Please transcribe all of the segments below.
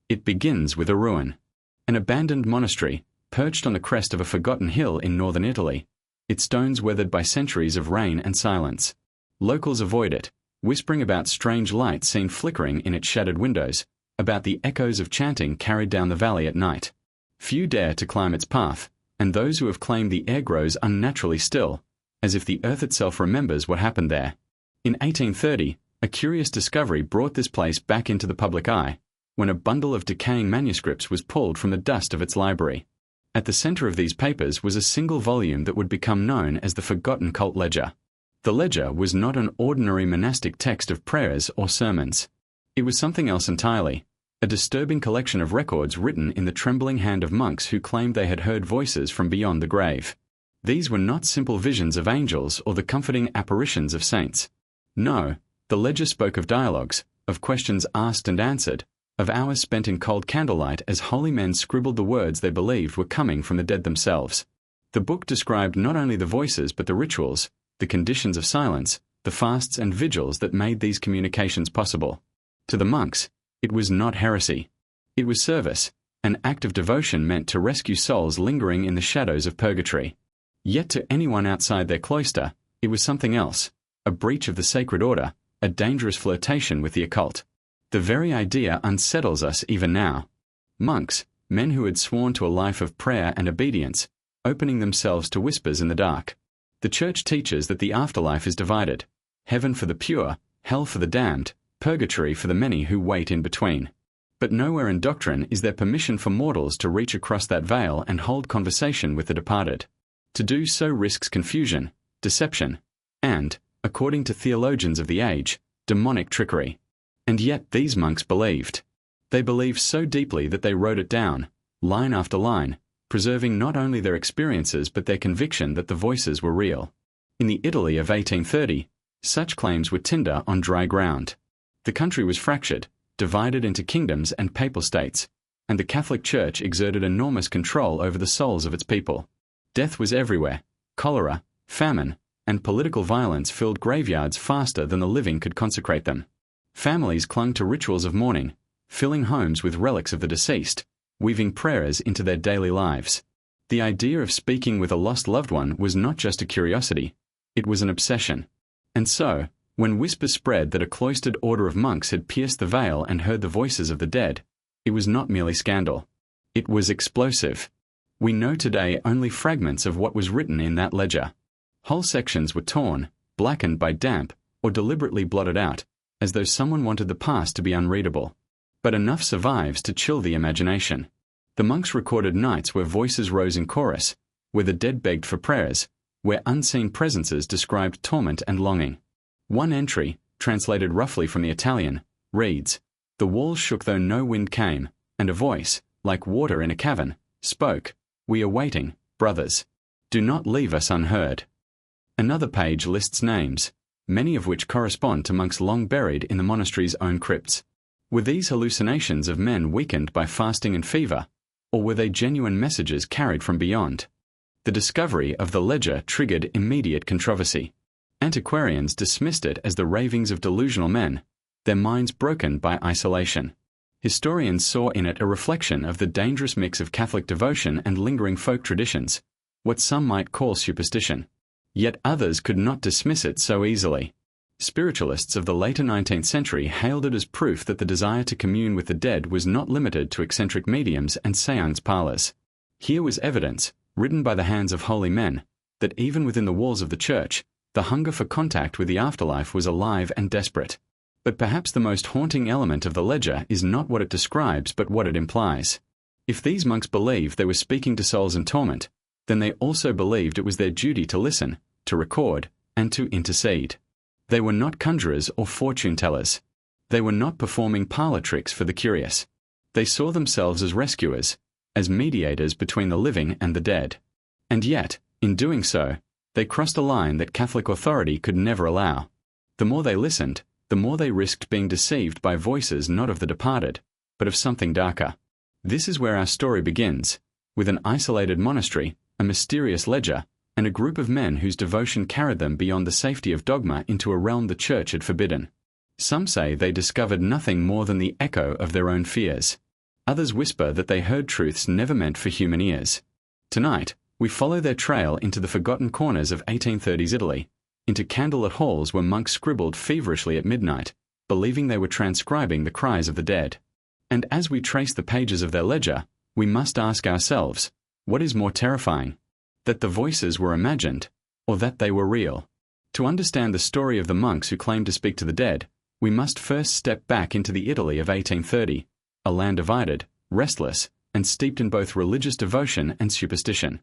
It begins with a ruin. An abandoned monastery, perched on the crest of a forgotten hill in northern Italy, its stones weathered by centuries of rain and silence. Locals avoid it, whispering about strange lights seen flickering in its shattered windows, about the echoes of chanting carried down the valley at night. Few dare to climb its path, and those who have claimed the air grows unnaturally still, as if the earth itself remembers what happened there. In 1830, a curious discovery brought this place back into the public eye, when a bundle of decaying manuscripts was pulled from the dust of its library. At the center of these papers was a single volume that would become known as the Forgotten Cult Ledger. The ledger was not an ordinary monastic text of prayers or sermons. It was something else entirely, a disturbing collection of records written in the trembling hand of monks who claimed they had heard voices from beyond the grave. These were not simple visions of angels or the comforting apparitions of saints. No, the ledger spoke of dialogues, of questions asked and answered, of hours spent in cold candlelight as holy men scribbled the words they believed were coming from the dead themselves. The book described not only the voices but the rituals, the conditions of silence, the fasts and vigils that made these communications possible. To the monks, it was not heresy. It was service, an act of devotion meant to rescue souls lingering in the shadows of purgatory. Yet to anyone outside their cloister, it was something else, a breach of the sacred order, a dangerous flirtation with the occult. The very idea unsettles us even now. Monks, men who had sworn to a life of prayer and obedience, opening themselves to whispers in the dark. The Church teaches that the afterlife is divided, heaven for the pure, hell for the damned, purgatory for the many who wait in between. But nowhere in doctrine is there permission for mortals to reach across that veil and hold conversation with the departed. To do so risks confusion, deception, and, according to theologians of the age, demonic trickery. And yet these monks believed. They believed so deeply that they wrote it down, line after line, preserving not only their experiences but their conviction that the voices were real. In the Italy of 1830, such claims were tinder on dry ground. The country was fractured, divided into kingdoms and papal states, and the Catholic Church exerted enormous control over the souls of its people. Death was everywhere. Cholera, famine, and political violence filled graveyards faster than the living could consecrate them. Families clung to rituals of mourning, filling homes with relics of the deceased, weaving prayers into their daily lives. The idea of speaking with a lost loved one was not just a curiosity, it was an obsession. And so, when whispers spread that a cloistered order of monks had pierced the veil and heard the voices of the dead, it was not merely scandal. It was explosive. We know today only fragments of what was written in that ledger. Whole sections were torn, blackened by damp, or deliberately blotted out, as though someone wanted the past to be unreadable. But enough survives to chill the imagination. The monks recorded nights where voices rose in chorus, where the dead begged for prayers, where unseen presences described torment and longing. One entry, translated roughly from the Italian, reads, "The walls shook though no wind came, and a voice, like water in a cavern, spoke, 'We are waiting, brothers. Do not leave us unheard.'" Another page lists names, many of which correspond to monks long buried in the monastery's own crypts. Were these hallucinations of men weakened by fasting and fever, or were they genuine messages carried from beyond? The discovery of the ledger triggered immediate controversy. Antiquarians dismissed it as the ravings of delusional men, their minds broken by isolation. Historians saw in it a reflection of the dangerous mix of Catholic devotion and lingering folk traditions, what some might call superstition. Yet others could not dismiss it so easily. Spiritualists of the later 19th century hailed it as proof that the desire to commune with the dead was not limited to eccentric mediums and seance parlors. Here was evidence, written by the hands of holy men, that even within the walls of the church, the hunger for contact with the afterlife was alive and desperate. But perhaps the most haunting element of the ledger is not what it describes but what it implies. If these monks believed they were speaking to souls in torment, then they also believed it was their duty to listen, to record, and to intercede. They were not conjurers or fortune-tellers. They were not performing parlor tricks for the curious. They saw themselves as rescuers, as mediators between the living and the dead. And yet, in doing so, they crossed a line that Catholic authority could never allow. The more they listened, the more they risked being deceived by voices not of the departed, but of something darker. This is where our story begins, with an isolated monastery, a mysterious ledger, and a group of men whose devotion carried them beyond the safety of dogma into a realm the Church had forbidden. Some say they discovered nothing more than the echo of their own fears. Others whisper that they heard truths never meant for human ears. Tonight, we follow their trail into the forgotten corners of 1830s Italy, into candlelit halls where monks scribbled feverishly at midnight, believing they were transcribing the cries of the dead. And as we trace the pages of their ledger, we must ask ourselves, what is more terrifying? That the voices were imagined, or that they were real? To understand the story of the monks who claimed to speak to the dead, we must first step back into the Italy of 1830, a land divided, restless, and steeped in both religious devotion and superstition.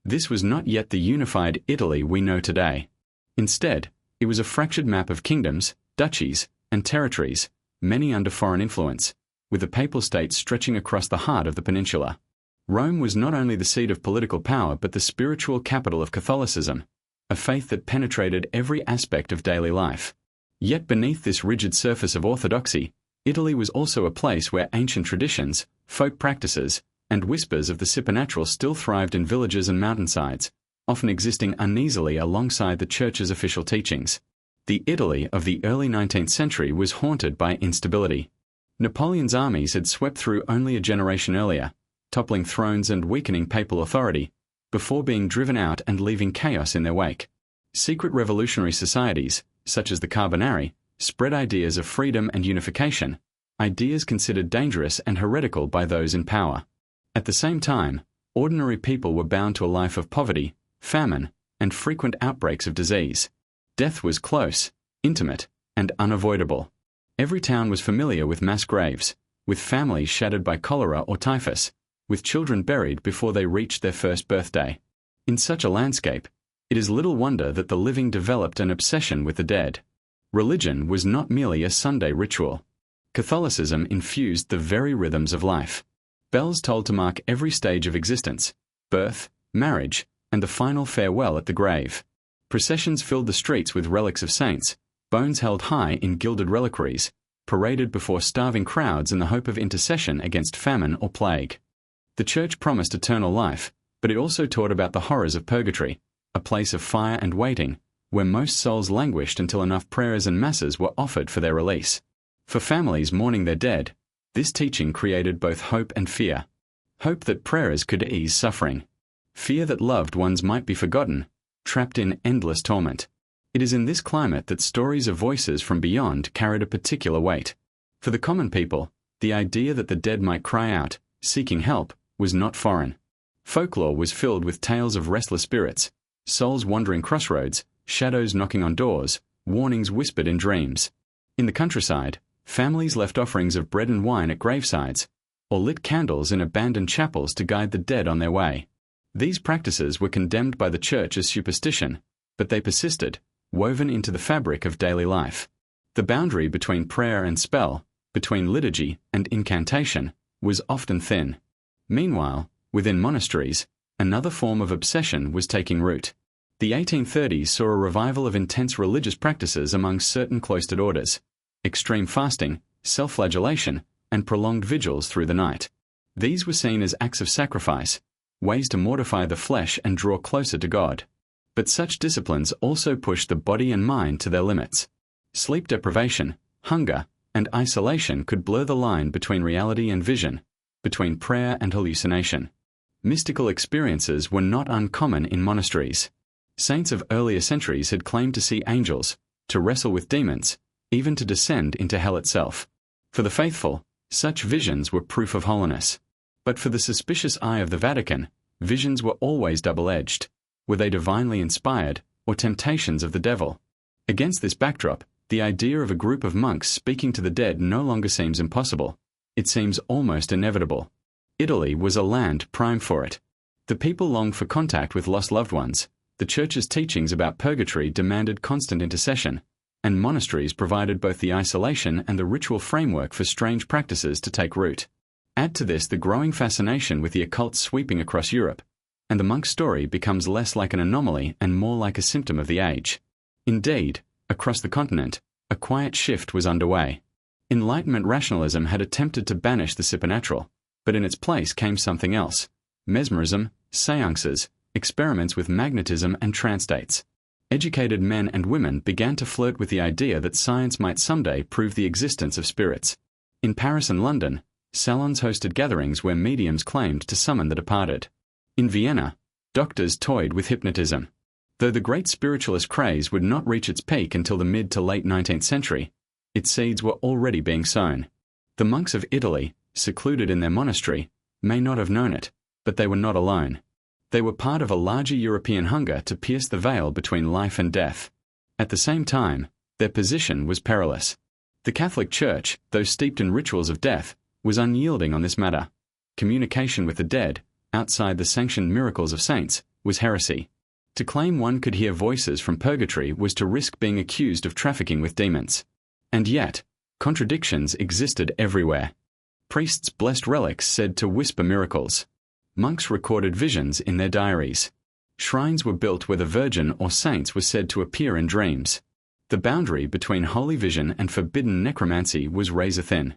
This was not yet the unified Italy we know today. Instead, it was a fractured map of kingdoms, duchies, and territories, many under foreign influence, with the papal states stretching across the heart of the peninsula. Rome was not only the seat of political power but the spiritual capital of Catholicism, a faith that penetrated every aspect of daily life. Yet beneath this rigid surface of orthodoxy, Italy was also a place where ancient traditions, folk practices, and whispers of the supernatural still thrived in villages and mountainsides, often existing uneasily alongside the Church's official teachings. The Italy of the early 19th century was haunted by instability. Napoleon's armies had swept through only a generation earlier, toppling thrones and weakening papal authority, before being driven out and leaving chaos in their wake. Secret revolutionary societies, such as the Carbonari, spread ideas of freedom and unification, ideas considered dangerous and heretical by those in power. At the same time, ordinary people were bound to a life of poverty, famine, and frequent outbreaks of disease. Death was close, intimate, and unavoidable. Every town was familiar with mass graves, with families shattered by cholera or typhus, with children buried before they reached their first birthday. In such a landscape, it is little wonder that the living developed an obsession with the dead. Religion was not merely a Sunday ritual. Catholicism infused the very rhythms of life. Bells tolled to mark every stage of existence, birth, marriage, and the final farewell at the grave. Processions filled the streets with relics of saints, bones held high in gilded reliquaries, paraded before starving crowds in the hope of intercession against famine or plague. The Church promised eternal life, but it also taught about the horrors of purgatory, a place of fire and waiting, where most souls languished until enough prayers and masses were offered for their release. For families mourning their dead, this teaching created both hope and fear. Hope that prayers could ease suffering. Fear that loved ones might be forgotten, trapped in endless torment. It is in this climate that stories of voices from beyond carried a particular weight. For the common people, the idea that the dead might cry out, seeking help, was not foreign. Folklore was filled with tales of restless spirits, souls wandering crossroads, shadows knocking on doors, warnings whispered in dreams. In the countryside, families left offerings of bread and wine at gravesides, or lit candles in abandoned chapels to guide the dead on their way. These practices were condemned by the Church as superstition, but they persisted, woven into the fabric of daily life. The boundary between prayer and spell, between liturgy and incantation, was often thin. Meanwhile, within monasteries, another form of obsession was taking root. The 1830s saw a revival of intense religious practices among certain cloistered orders: extreme fasting, self-flagellation, and prolonged vigils through the night. These were seen as acts of sacrifice, ways to mortify the flesh and draw closer to God. But such disciplines also pushed the body and mind to their limits. Sleep deprivation, hunger, and isolation could blur the line between reality and vision, between prayer and hallucination. Mystical experiences were not uncommon in monasteries. Saints of earlier centuries had claimed to see angels, to wrestle with demons, even to descend into hell itself. For the faithful, such visions were proof of holiness. But for the suspicious eye of the Vatican, visions were always double-edged. Were they divinely inspired, or temptations of the devil? Against this backdrop, the idea of a group of monks speaking to the dead no longer seems impossible. It seems almost inevitable. Italy was a land prime for it. The people longed for contact with lost loved ones. The Church's teachings about purgatory demanded constant intercession, and monasteries provided both the isolation and the ritual framework for strange practices to take root. Add to this the growing fascination with the occult sweeping across Europe, and the monk's story becomes less like an anomaly and more like a symptom of the age. Indeed, across the continent, a quiet shift was underway. Enlightenment rationalism had attempted to banish the supernatural, but in its place came something else: mesmerism, seances, experiments with magnetism and trance states. Educated men and women began to flirt with the idea that science might someday prove the existence of spirits. In Paris and London, Salons hosted gatherings where mediums claimed to summon the departed. In Vienna, doctors toyed with hypnotism. Though the great spiritualist craze would not reach its peak until the mid to late 19th century, its seeds were already being sown. The monks of Italy, secluded in their monastery, may not have known it, but they were not alone. They were part of a larger European hunger to pierce the veil between life and death. At the same time, their position was perilous. The Catholic Church, though steeped in rituals of death, was unyielding on this matter. Communication with the dead, outside the sanctioned miracles of saints, was heresy. To claim one could hear voices from purgatory was to risk being accused of trafficking with demons. And yet, contradictions existed everywhere. Priests blessed relics said to whisper miracles. Monks recorded visions in their diaries. Shrines were built where the Virgin or saints were said to appear in dreams. The boundary between holy vision and forbidden necromancy was razor-thin.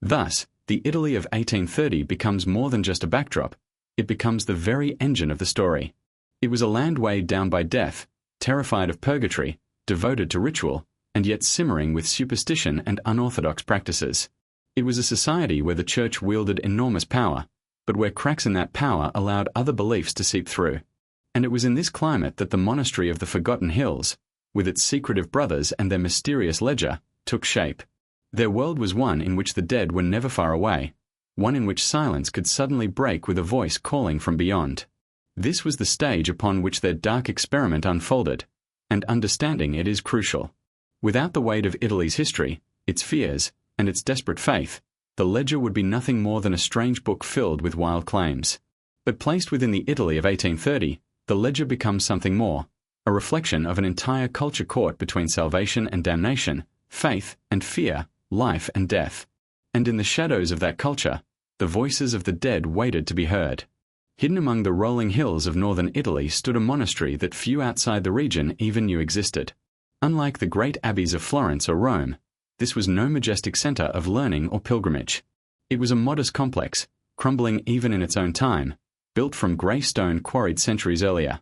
Thus, the Italy of 1830 becomes more than just a backdrop. It becomes the very engine of the story. It was a land weighed down by death, terrified of purgatory, devoted to ritual, and yet simmering with superstition and unorthodox practices. It was a society where the church wielded enormous power, but where cracks in that power allowed other beliefs to seep through. And it was in this climate that the monastery of the Forgotten Hills, with its secretive brothers and their mysterious ledger, took shape. Their world was one in which the dead were never far away, one in which silence could suddenly break with a voice calling from beyond. This was the stage upon which their dark experiment unfolded, and understanding it is crucial. Without the weight of Italy's history, its fears, and its desperate faith, the ledger would be nothing more than a strange book filled with wild claims. But placed within the Italy of 1830, the ledger becomes something more, a reflection of an entire culture caught between salvation and damnation, faith and fear, life and death. And in the shadows of that culture, the voices of the dead waited to be heard. Hidden among the rolling hills of northern Italy stood a monastery that few outside the region even knew existed. Unlike the great abbeys of Florence or Rome, this was no majestic center of learning or pilgrimage. It was a modest complex, crumbling even in its own time, built from grey stone quarried centuries earlier.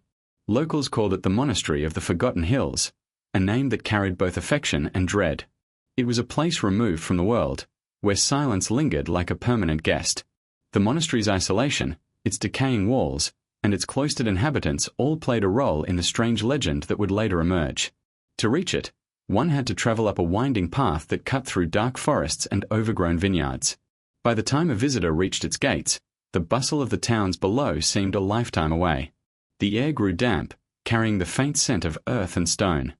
Locals called it the Monastery of the Forgotten Hills, a name that carried both affection and dread. It was a place removed from the world, where silence lingered like a permanent guest. The monastery's isolation, its decaying walls, and its cloistered inhabitants all played a role in the strange legend that would later emerge. To reach it, one had to travel up a winding path that cut through dark forests and overgrown vineyards. By the time a visitor reached its gates, the bustle of the towns below seemed a lifetime away. The air grew damp, carrying the faint scent of earth and stone.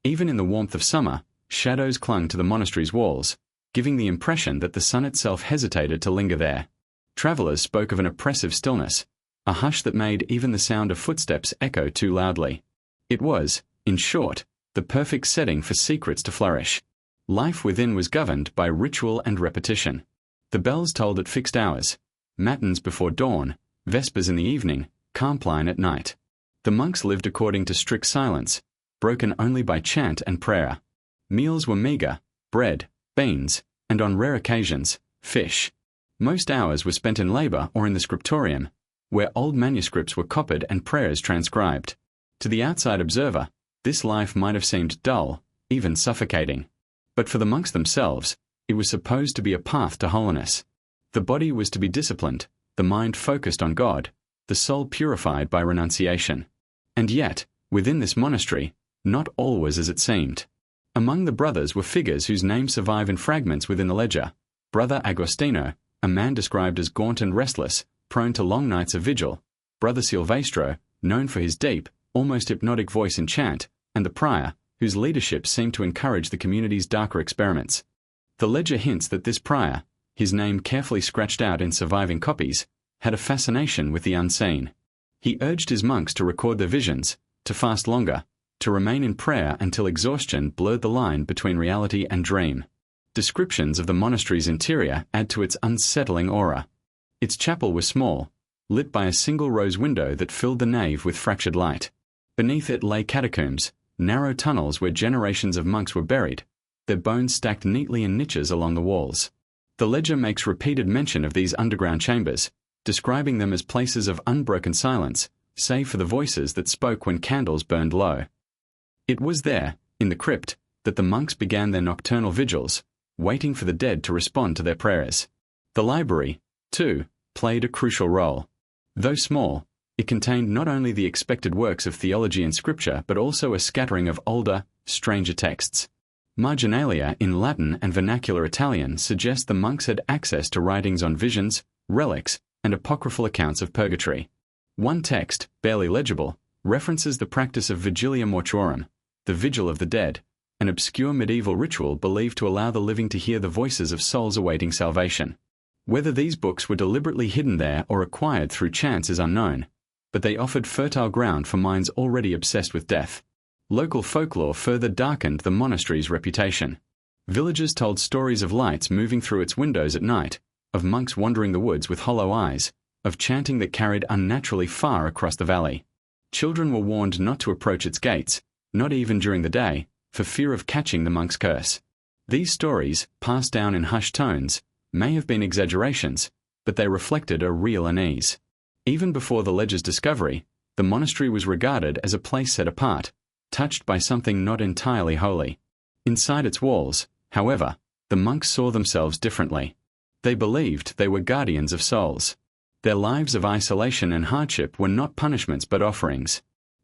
Even in the warmth of summer, shadows clung to the monastery's walls, giving the impression that the sun itself hesitated to linger there. Travelers spoke of an oppressive stillness, a hush that made even the sound of footsteps echo too loudly. It was, in short, the perfect setting for secrets to flourish. Life within was governed by ritual and repetition. The bells tolled at fixed hours, matins before dawn, vespers in the evening, compline at night. The monks lived according to strict silence, broken only by chant and prayer. Meals were meagre, bread, beans, and on rare occasions, fish. Most hours were spent in labor or in the scriptorium, where old manuscripts were copied and prayers transcribed. To the outside observer, this life might have seemed dull, even suffocating. But for the monks themselves, it was supposed to be a path to holiness. The body was to be disciplined, the mind focused on God, the soul purified by renunciation. And yet, within this monastery, not all was as it seemed. Among the brothers were figures whose names survive in fragments within the ledger. Brother Agostino, a man described as gaunt and restless, prone to long nights of vigil, Brother Silvestro, known for his deep, almost hypnotic voice in chant, and the prior, whose leadership seemed to encourage the community's darker experiments. The ledger hints that this prior, his name carefully scratched out in surviving copies, had a fascination with the unseen. He urged his monks to record their visions, to fast longer, to remain in prayer until exhaustion blurred the line between reality and dream. Descriptions of the monastery's interior add to its unsettling aura. Its chapel was small, lit by a single rose window that filled the nave with fractured light. Beneath it lay catacombs, narrow tunnels where generations of monks were buried, their bones stacked neatly in niches along the walls. The ledger makes repeated mention of these underground chambers, describing them as places of unbroken silence, save for the voices that spoke when candles burned low. It was there, in the crypt, that the monks began their nocturnal vigils, waiting for the dead to respond to their prayers. The library, too, played a crucial role. Though small, it contained not only the expected works of theology and scripture but also a scattering of older, stranger texts. Marginalia in Latin and vernacular Italian suggest the monks had access to writings on visions, relics, and apocryphal accounts of purgatory. One text, barely legible, references the practice of vigilia mortuorum, the vigil of the dead, an obscure medieval ritual believed to allow the living to hear the voices of souls awaiting salvation. Whether these books were deliberately hidden there or acquired through chance is unknown, but they offered fertile ground for minds already obsessed with death. Local folklore further darkened the monastery's reputation. Villagers told stories of lights moving through its windows at night, of monks wandering the woods with hollow eyes, of chanting that carried unnaturally far across the valley. Children were warned not to approach its gates, not even during the day, for fear of catching the monk's curse. These stories, passed down in hushed tones, may have been exaggerations, but they reflected a real unease. Even before the ledger's discovery, the monastery was regarded as a place set apart, touched by something not entirely holy. Inside its walls, however, the monks saw themselves differently. They believed they were guardians of souls. Their lives of isolation and hardship were not punishments but offerings.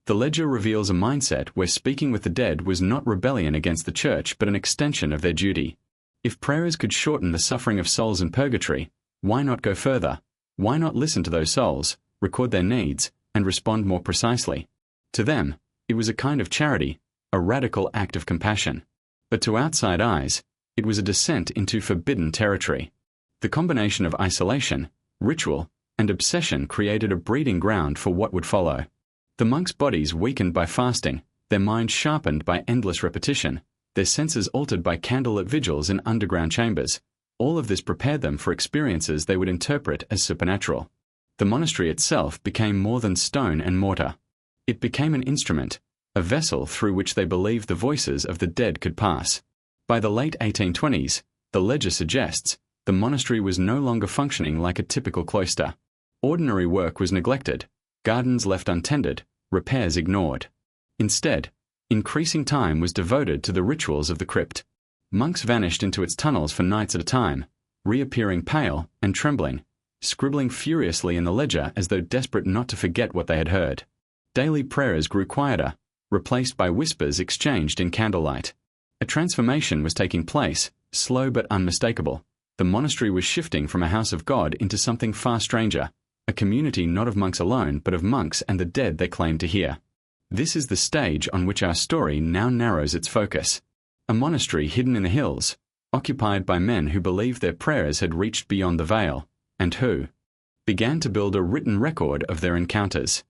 The ledger reveals a mindset where speaking with the dead was not rebellion against the church but an extension of their duty. If prayers could shorten the suffering of souls in purgatory, why not go further? Why not listen to those souls, record their needs, and respond more precisely? To them, it was a kind of charity, a radical act of compassion. But to outside eyes, it was a descent into forbidden territory. The combination of isolation, ritual, and obsession created a breeding ground for what would follow. The monks' bodies weakened by fasting, their minds sharpened by endless repetition, their senses altered by candlelit vigils in underground chambers. All of this prepared them for experiences they would interpret as supernatural. The monastery itself became more than stone and mortar. It became an instrument, a vessel through which they believed the voices of the dead could pass. By the late 1820s, the ledger suggests, the monastery was no longer functioning like a typical cloister. Ordinary work was neglected, gardens left untended, repairs ignored. Instead, increasing time was devoted to the rituals of the crypt. Monks vanished into its tunnels for nights at a time, reappearing pale and trembling, scribbling furiously in the ledger as though desperate not to forget what they had heard. Daily prayers grew quieter, replaced by whispers exchanged in candlelight. A transformation was taking place, slow but unmistakable. The monastery was shifting from a house of God into something far stranger, a community not of monks alone but of monks and the dead they claimed to hear. This is the stage on which our story now narrows its focus. A monastery hidden in the hills, occupied by men who believed their prayers had reached beyond the veil, and who began to build a written record of their encounters.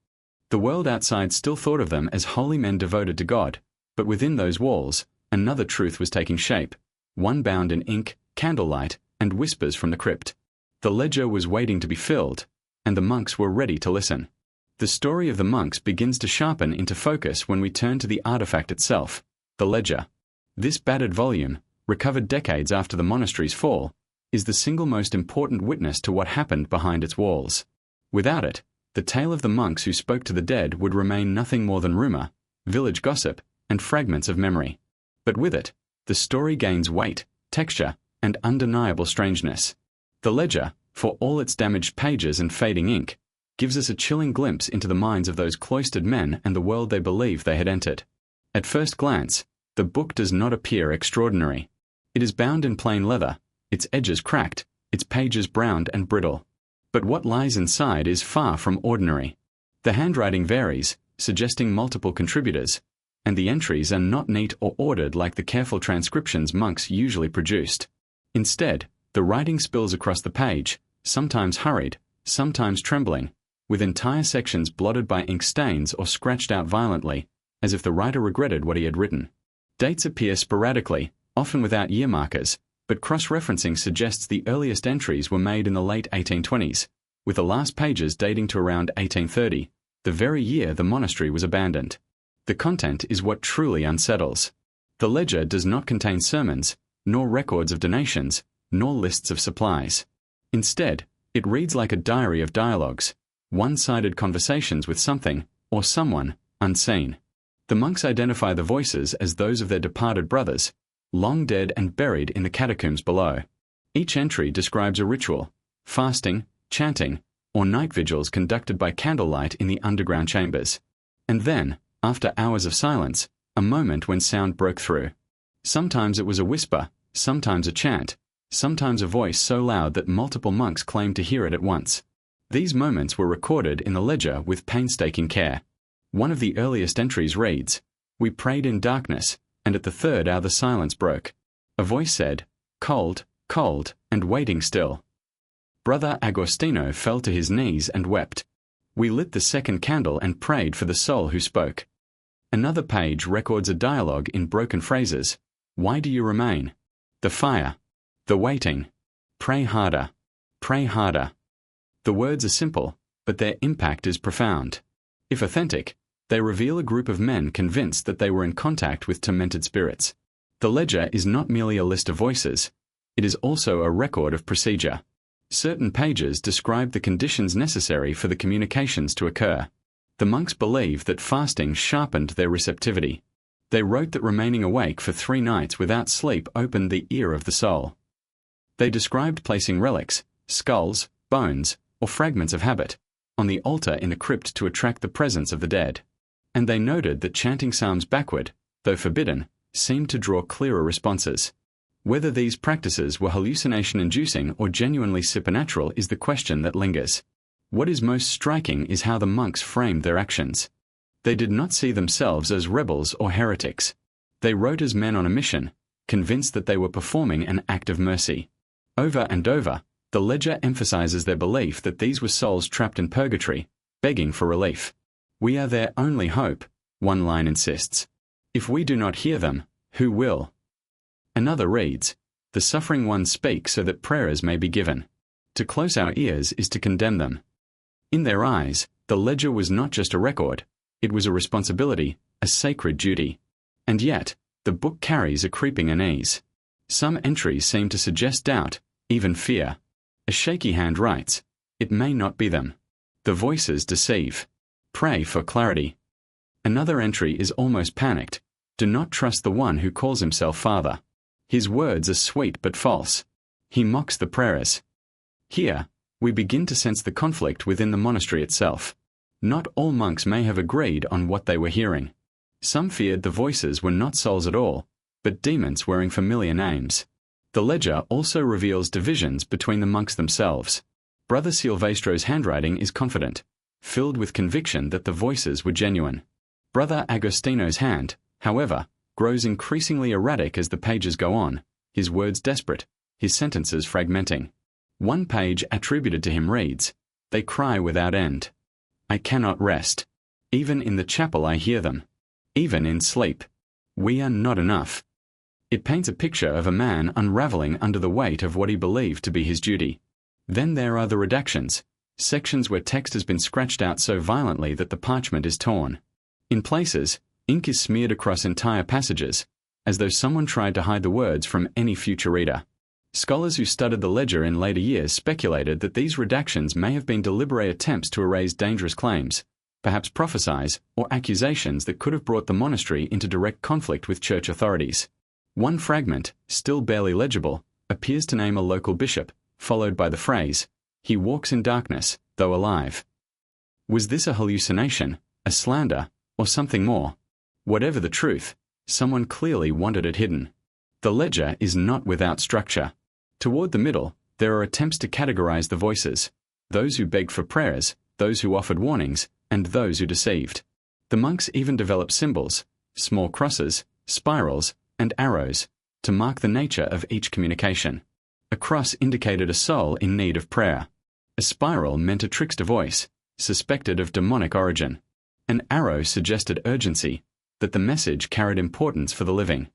The world outside still thought of them as holy men devoted to God, but within those walls, another truth was taking shape, one bound in ink, candlelight, and whispers from the crypt. The ledger was waiting to be filled, and the monks were ready to listen. The story of the monks begins to sharpen into focus when we turn to the artifact itself, the ledger. This battered volume, recovered decades after the monastery's fall, is the single most important witness to what happened behind its walls. Without it, the tale of the monks who spoke to the dead would remain nothing more than rumor, village gossip, and fragments of memory. But with it, the story gains weight, texture, and undeniable strangeness. The ledger, for all its damaged pages and fading ink, gives us a chilling glimpse into the minds of those cloistered men and the world they believed they had entered. At first glance, the book does not appear extraordinary. It is bound in plain leather, its edges cracked, its pages browned and brittle. But what lies inside is far from ordinary. The handwriting varies, suggesting multiple contributors, and the entries are not neat or ordered like the careful transcriptions monks usually produced. Instead, the writing spills across the page, sometimes hurried, sometimes trembling, with entire sections blotted by ink stains or scratched out violently, as if the writer regretted what he had written. Dates appear sporadically, often without year markers, but cross-referencing suggests the earliest entries were made in the late 1820s, with the last pages dating to around 1830, the very year the monastery was abandoned. The content is what truly unsettles. The ledger does not contain sermons, nor records of donations, nor lists of supplies. Instead, it reads like a diary of dialogues, one-sided conversations with something, or someone, unseen. The monks identify the voices as those of their departed brothers, long dead and buried in the catacombs below. Each entry describes a ritual, fasting, chanting, or night vigils conducted by candlelight in the underground chambers. And then, after hours of silence, a moment when sound broke through. Sometimes it was a whisper, sometimes a chant, sometimes a voice so loud that multiple monks claimed to hear it at once. These moments were recorded in the ledger with painstaking care. One of the earliest entries reads, "We prayed in darkness, and at the third hour the silence broke. A voice said, 'Cold, cold, and waiting still.' Brother Agostino fell to his knees and wept. We lit the second candle and prayed for the soul who spoke." Another page records a dialogue in broken phrases. "Why do you remain? The fire. The waiting. Pray harder. Pray harder." The words are simple, but their impact is profound. If authentic, they reveal a group of men convinced that they were in contact with tormented spirits. The ledger is not merely a list of voices, it is also a record of procedure. Certain pages describe the conditions necessary for the communications to occur. The monks believed that fasting sharpened their receptivity. They wrote that remaining awake for 3 nights without sleep opened the ear of the soul. They described placing relics, skulls, bones, or fragments of habit, on the altar in a crypt to attract the presence of the dead. And they noted that chanting psalms backward, though forbidden, seemed to draw clearer responses. Whether these practices were hallucination-inducing or genuinely supernatural is the question that lingers. What is most striking is how the monks framed their actions. They did not see themselves as rebels or heretics. They wrote as men on a mission, convinced that they were performing an act of mercy. Over and over, the ledger emphasizes their belief that these were souls trapped in purgatory, begging for relief. "We are their only hope," one line insists. "If we do not hear them, who will?" Another reads, "The suffering ones speak so that prayers may be given. To close our ears is to condemn them." In their eyes, the ledger was not just a record, it was a responsibility, a sacred duty. And yet, the book carries a creeping unease. Some entries seem to suggest doubt, even fear. A shaky hand writes, "It may not be them. The voices deceive. Pray for clarity." Another entry is almost panicked. "Do not trust the one who calls himself Father. His words are sweet but false. He mocks the prayers." Here, we begin to sense the conflict within the monastery itself. Not all monks may have agreed on what they were hearing. Some feared the voices were not souls at all, but demons wearing familiar names. The ledger also reveals divisions between the monks themselves. Brother Silvestro's handwriting is confident, filled with conviction that the voices were genuine. Brother Agostino's hand, however, grows increasingly erratic as the pages go on, his words desperate, his sentences fragmenting. One page attributed to him reads, "They cry without end. I cannot rest. Even in the chapel I hear them. Even in sleep. We are not enough." It paints a picture of a man unraveling under the weight of what he believed to be his duty. Then there are the redactions, sections where text has been scratched out so violently that the parchment is torn. In places, ink is smeared across entire passages, as though someone tried to hide the words from any future reader. Scholars who studied the ledger in later years speculated that these redactions may have been deliberate attempts to erase dangerous claims, perhaps prophecies or accusations that could have brought the monastery into direct conflict with church authorities. One fragment, still barely legible, appears to name a local bishop, followed by the phrase, "He walks in darkness, though alive." Was this a hallucination, a slander, or something more? Whatever the truth, someone clearly wanted it hidden. The ledger is not without structure. Toward the middle, there are attempts to categorize the voices, those who begged for prayers, those who offered warnings, and those who deceived. The monks even developed symbols, small crosses, spirals, and arrows, to mark the nature of each communication. A cross indicated a soul in need of prayer. A spiral meant a trickster voice, suspected of demonic origin. An arrow suggested urgency, that the message carried importance for the living.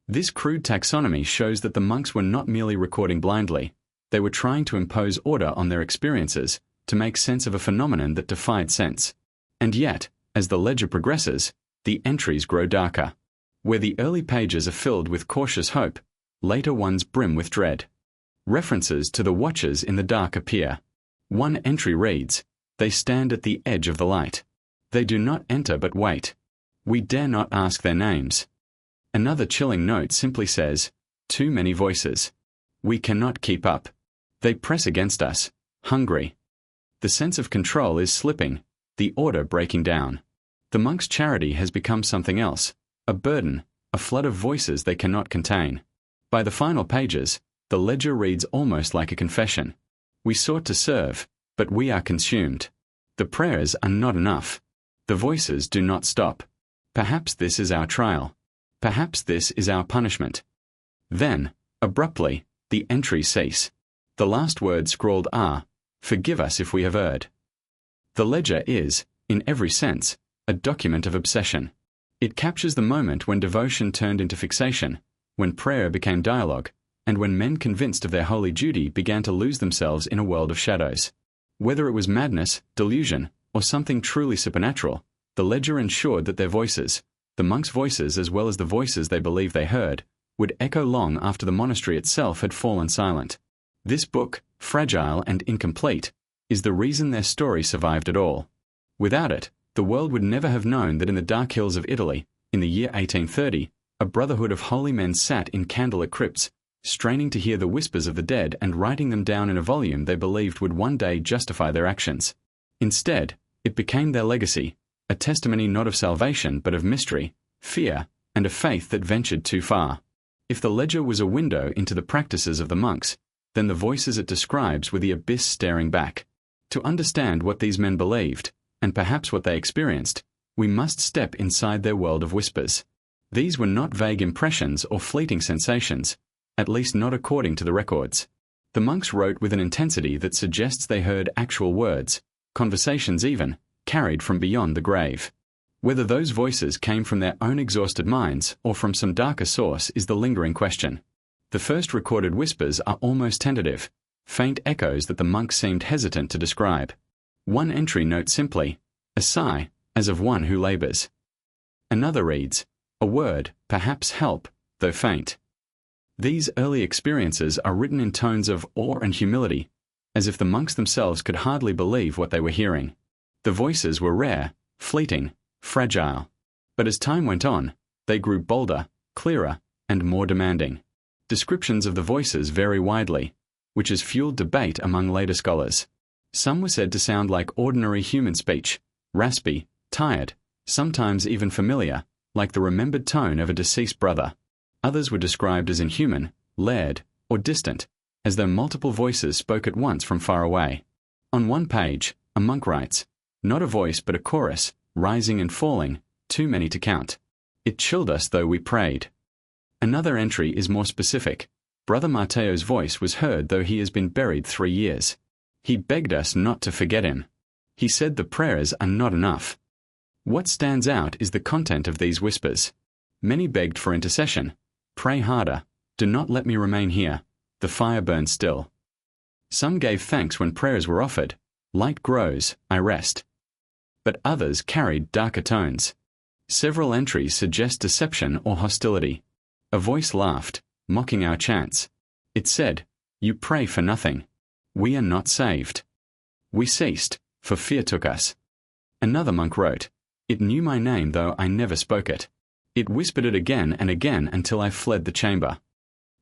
This crude taxonomy shows that the monks were not merely recording blindly, they were trying to impose order on their experiences, to make sense of a phenomenon that defied sense. And yet, as the ledger progresses, the entries grow darker. Where the early pages are filled with cautious hope, later ones brim with dread. References to the watchers in the dark appear. One entry reads, "They stand at the edge of the light. They do not enter but wait. We dare not ask their names." Another chilling note simply says, "Too many voices. We cannot keep up. They press against us. hungry. The sense of control is slipping, the order breaking down. The monks' charity has become something else, a burden, a flood of voices they cannot contain. By the final pages, the ledger reads almost like a confession. We sought to serve, but we are consumed. The prayers are not enough. The voices do not stop. Perhaps this is our trial. Perhaps this is our punishment. Then, abruptly, the entries cease. The last words scrawled are, "Forgive us if we have erred." The ledger is, in every sense, a document of obsession. It captures the moment when devotion turned into fixation, when prayer became dialogue, and when men convinced of their holy duty began to lose themselves in a world of shadows. Whether it was madness, delusion, or something truly supernatural, the ledger ensured that their voices, the monks' voices as well as the voices they believed they heard, would echo long after the monastery itself had fallen silent. This book, fragile and incomplete, is the reason their story survived at all. Without it, the world would never have known that in the dark hills of Italy, in the year 1830, a brotherhood of holy men sat in candlelit crypts, straining to hear the whispers of the dead and writing them down in a volume they believed would one day justify their actions. Instead, it became their legacy, a testimony not of salvation but of mystery, fear, and a faith that ventured too far. If the ledger was a window into the practices of the monks, then the voices it describes were the abyss staring back. To understand what these men believed, and perhaps what they experienced, we must step inside their world of whispers. These were not vague impressions or fleeting sensations, at least not according to the records. The monks wrote with an intensity that suggests they heard actual words, conversations even, carried from beyond the grave. Whether those voices came from their own exhausted minds or from some darker source is the lingering question. The first recorded whispers are almost tentative, faint echoes that the monks seemed hesitant to describe. One entry notes simply, "A sigh, as of one who labors." Another reads, "A word, perhaps help, though faint." These early experiences are written in tones of awe and humility, as if the monks themselves could hardly believe what they were hearing. The voices were rare, fleeting, fragile. But as time went on, they grew bolder, clearer, and more demanding. Descriptions of the voices vary widely, which has fueled debate among later scholars. Some were said to sound like ordinary human speech, raspy, tired, sometimes even familiar, like the remembered tone of a deceased brother. Others were described as inhuman, layered, or distant, as though multiple voices spoke at once from far away. On one page, a monk writes, "Not a voice but a chorus, rising and falling, too many to count. It chilled us though we prayed." Another entry is more specific. Brother Matteo's voice was heard though he has been buried 3 years. He begged us not to forget him. He said the prayers are not enough. What stands out is the content of these whispers. Many begged for intercession. "Pray harder. Do not let me remain here. The fire burns still." Some gave thanks when prayers were offered. "Light grows, I rest." But others carried darker tones. Several entries suggest deception or hostility. A voice laughed, mocking our chants. It said, "You pray for nothing. We are not saved." We ceased, for fear took us. Another monk wrote, "It knew my name though I never spoke it. It whispered it again and again until I fled the chamber."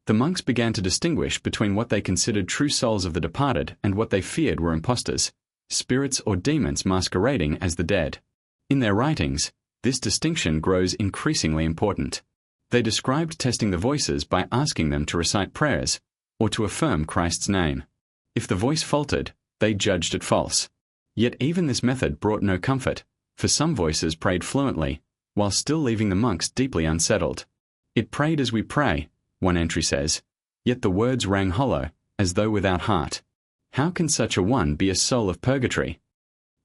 The monks began to distinguish between what they considered true souls of the departed and what they feared were impostors, spirits or demons masquerading as the dead. In their writings, this distinction grows increasingly important. They described testing the voices by asking them to recite prayers, or to affirm Christ's name. If the voice faltered, they judged it false. Yet even this method brought no comfort, for some voices prayed fluently, while still leaving the monks deeply unsettled. "It prayed as we pray," one entry says, "yet the words rang hollow, as though without heart. How can such a one be a soul of purgatory?"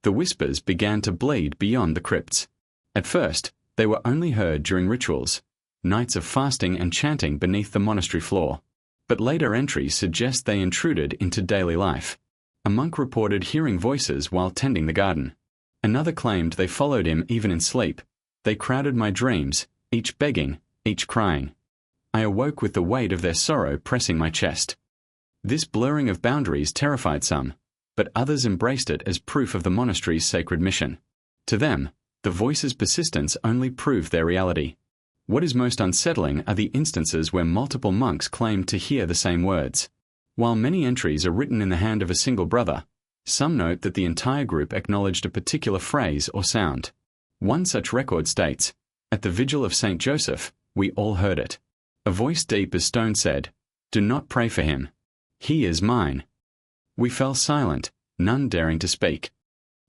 The whispers began to bleed beyond the crypts. At first, they were only heard during rituals, nights of fasting and chanting beneath the monastery floor. But later entries suggest they intruded into daily life. A monk reported hearing voices while tending the garden. Another claimed they followed him even in sleep. "They crowded my dreams, each begging, each crying. I awoke with the weight of their sorrow pressing my chest." This blurring of boundaries terrified some, but others embraced it as proof of the monastery's sacred mission. To them, the voice's persistence only proved their reality. What is most unsettling are the instances where multiple monks claimed to hear the same words. While many entries are written in the hand of a single brother, some note that the entire group acknowledged a particular phrase or sound. One such record states, "At the vigil of Saint Joseph, we all heard it. A voice deep as stone said, 'Do not pray for him. He is mine.' We fell silent, none daring to speak."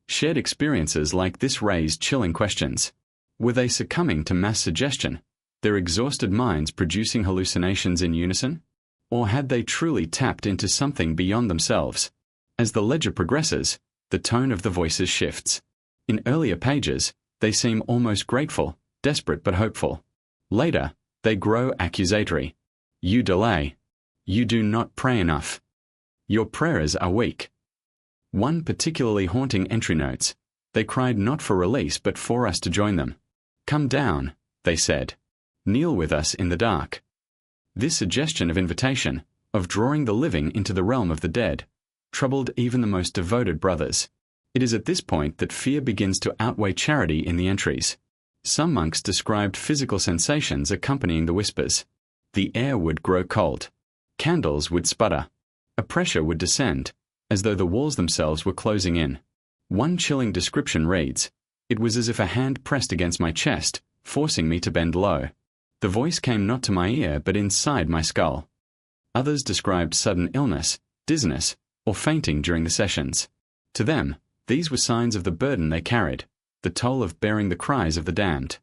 Shared experiences like this raised chilling questions. Were they succumbing to mass suggestion, their exhausted minds producing hallucinations in unison? Or had they truly tapped into something beyond themselves? As the ledger progresses, the tone of the voices shifts. In earlier pages, they seem almost grateful, desperate but hopeful. Later, they grow accusatory. "You delay. You do not pray enough. Your prayers are weak." One particularly haunting entry notes, "They cried not for release but for us to join them. Come down," they said. "Kneel with us in the dark." This suggestion of invitation, of drawing the living into the realm of the dead, troubled even the most devoted brothers. It is at this point that fear begins to outweigh charity in the entries. Some monks described physical sensations accompanying the whispers. The air would grow cold. Candles would sputter. A pressure would descend, as though the walls themselves were closing in. One chilling description reads, "It was as if a hand pressed against my chest, forcing me to bend low. The voice came not to my ear but inside my skull." Others described sudden illness, dizziness, or fainting during the sessions. To them, these were signs of the burden they carried, the toll of bearing the cries of the damned.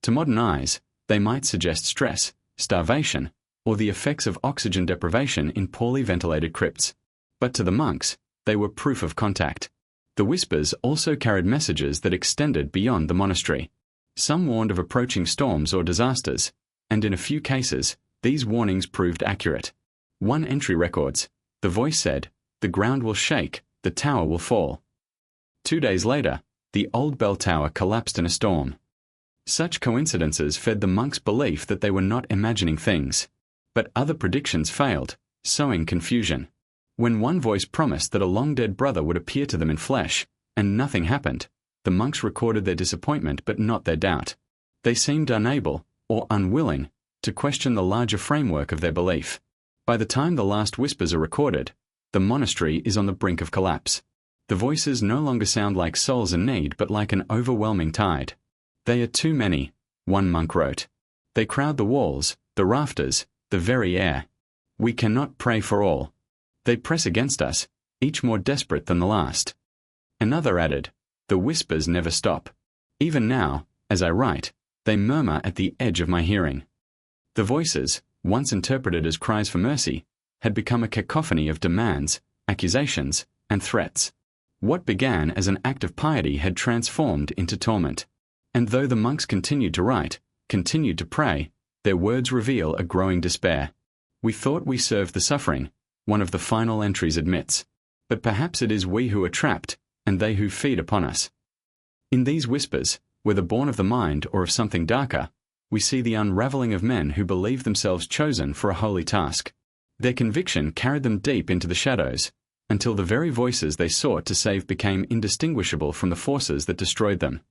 To modern eyes, they might suggest stress, starvation, or the effects of oxygen deprivation in poorly ventilated crypts. But to the monks, they were proof of contact. The whispers also carried messages that extended beyond the monastery. Some warned of approaching storms or disasters, and in a few cases, these warnings proved accurate. One entry records, "The voice said, 'The ground will shake, the tower will fall.' 2 days later, the old bell tower collapsed in a storm." Such coincidences fed the monks' belief that they were not imagining things. But other predictions failed, sowing confusion. When one voice promised that a long-dead brother would appear to them in flesh, and nothing happened, the monks recorded their disappointment but not their doubt. They seemed unable, or unwilling, to question the larger framework of their belief. By the time the last whispers are recorded, the monastery is on the brink of collapse. The voices no longer sound like souls in need but like an overwhelming tide. "They are too many," one monk wrote. "They crowd the walls, the rafters, the very air. We cannot pray for all. They press against us, each more desperate than the last." Another added, "The whispers never stop. Even now, as I write, they murmur at the edge of my hearing." The voices, once interpreted as cries for mercy, had become a cacophony of demands, accusations, and threats. What began as an act of piety had transformed into torment. And though the monks continued to write, continued to pray, their words reveal a growing despair. "We thought we served the suffering," one of the final entries admits. "But perhaps it is we who are trapped, and they who feed upon us." In these whispers, whether born of the mind or of something darker, we see the unraveling of men who believed themselves chosen for a holy task. Their conviction carried them deep into the shadows, until the very voices they sought to save became indistinguishable from the forces that destroyed them.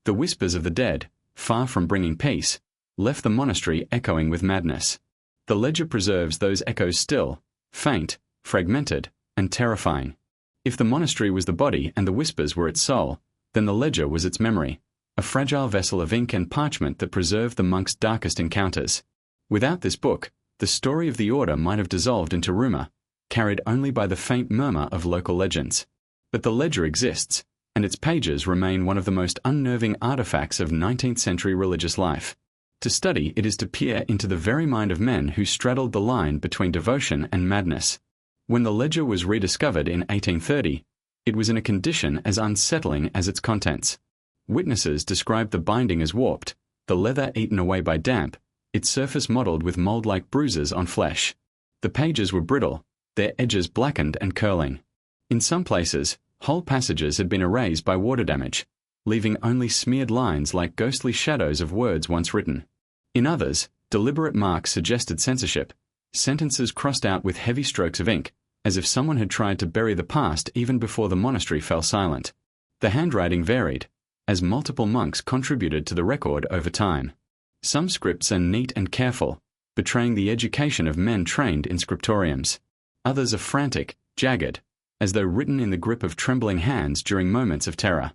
The whispers of the dead, far from bringing peace, left the monastery echoing with madness. The ledger preserves those echoes still, faint, fragmented, and terrifying. If the monastery was the body and the whispers were its soul, then the ledger was its memory, a fragile vessel of ink and parchment that preserved the monks' darkest encounters. Without this book, the story of the order might have dissolved into rumor, carried only by the faint murmur of local legends. But the ledger exists, and its pages remain one of the most unnerving artifacts of 19th century religious life. To study it is to peer into the very mind of men who straddled the line between devotion and madness. When the ledger was rediscovered in 1830, it was in a condition as unsettling as its contents. Witnesses described the binding as warped, the leather eaten away by damp, its surface mottled with mold-like bruises on flesh. The pages were brittle, their edges blackened and curling. In some places, whole passages had been erased by water damage, leaving only smeared lines like ghostly shadows of words once written. In others, deliberate marks suggested censorship, sentences crossed out with heavy strokes of ink, as if someone had tried to bury the past even before the monastery fell silent. The handwriting varied, as multiple monks contributed to the record over time. Some scripts are neat and careful, betraying the education of men trained in scriptoriums. Others are frantic, jagged, as though written in the grip of trembling hands during moments of terror.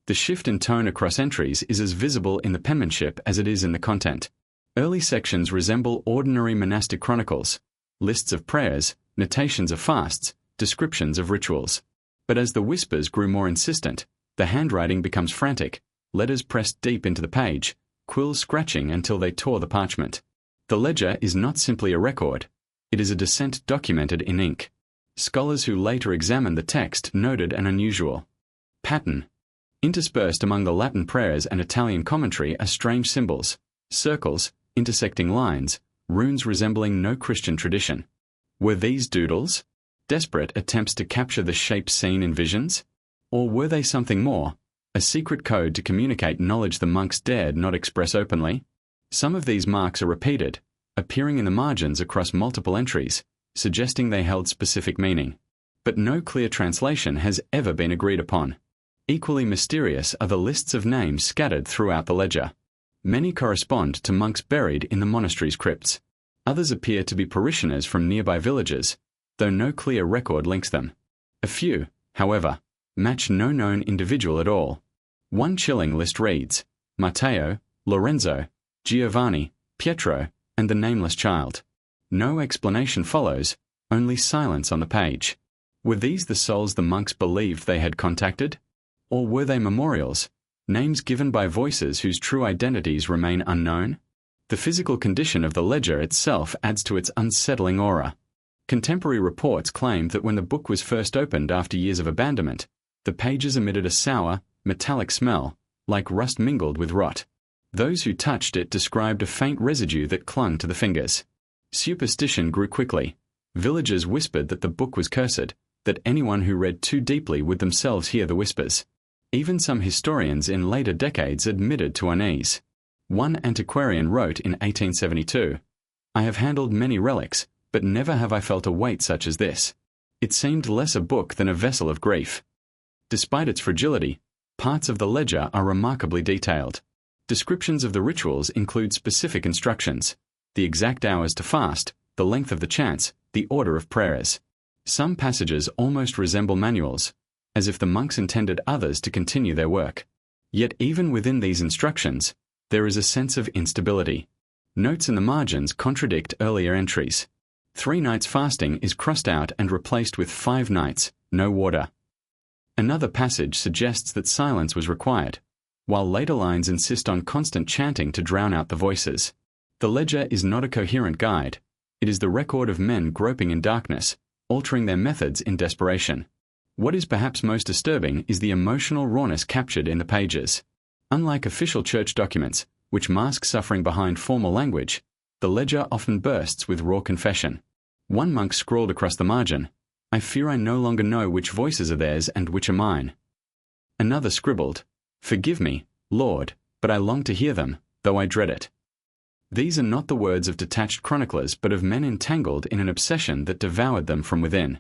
The shift in tone across entries is as visible in the penmanship as it is in the content. Early sections resemble ordinary monastic chronicles, lists of prayers, notations of fasts, descriptions of rituals. But as the whispers grew more insistent, the handwriting becomes frantic, letters pressed deep into the page, quills scratching until they tore the parchment. The ledger is not simply a record, it is a descent documented in ink. Scholars who later examined the text noted an unusual pattern. Interspersed among the Latin prayers and Italian commentary are strange symbols, circles, intersecting lines, runes resembling no Christian tradition. Were these doodles? Desperate attempts to capture the shape seen in visions? Or were they something more, a secret code to communicate knowledge the monks dared not express openly? Some of these marks are repeated, appearing in the margins across multiple entries, suggesting they held specific meaning. But no clear translation has ever been agreed upon. Equally mysterious are the lists of names scattered throughout the ledger. Many correspond to monks buried in the monastery's crypts. Others appear to be parishioners from nearby villages, though no clear record links them. A few, however, match no known individual at all. One chilling list reads, Matteo, Lorenzo, Giovanni, Pietro, and the nameless child. No explanation follows, only silence on the page. Were these the souls the monks believed they had contacted? Or were they memorials, names given by voices whose true identities remain unknown? The physical condition of the ledger itself adds to its unsettling aura. Contemporary reports claimed that when the book was first opened after years of abandonment, the pages emitted a sour, metallic smell, like rust mingled with rot. Those who touched it described a faint residue that clung to the fingers. Superstition grew quickly. Villagers whispered that the book was cursed, that anyone who read too deeply would themselves hear the whispers. Even some historians in later decades admitted to unease. One antiquarian wrote in 1872, "I have handled many relics, but never have I felt a weight such as this. It seemed less a book than a vessel of grief." Despite its fragility, parts of the ledger are remarkably detailed. Descriptions of the rituals include specific instructions, the exact hours to fast, the length of the chants, the order of prayers. Some passages almost resemble manuals, as if the monks intended others to continue their work. Yet even within these instructions, there is a sense of instability. Notes in the margins contradict earlier entries. 3 nights fasting is crossed out and replaced with 5 nights, no water. Another passage suggests that silence was required, while later lines insist on constant chanting to drown out the voices. The ledger is not a coherent guide. It is the record of men groping in darkness, altering their methods in desperation. What is perhaps most disturbing is the emotional rawness captured in the pages. Unlike official church documents, which mask suffering behind formal language, the ledger often bursts with raw confession. One monk scrawled across the margin, "I fear I no longer know which voices are theirs and which are mine." Another scribbled, "Forgive me, Lord, but I long to hear them, though I dread it." These are not the words of detached chroniclers but of men entangled in an obsession that devoured them from within.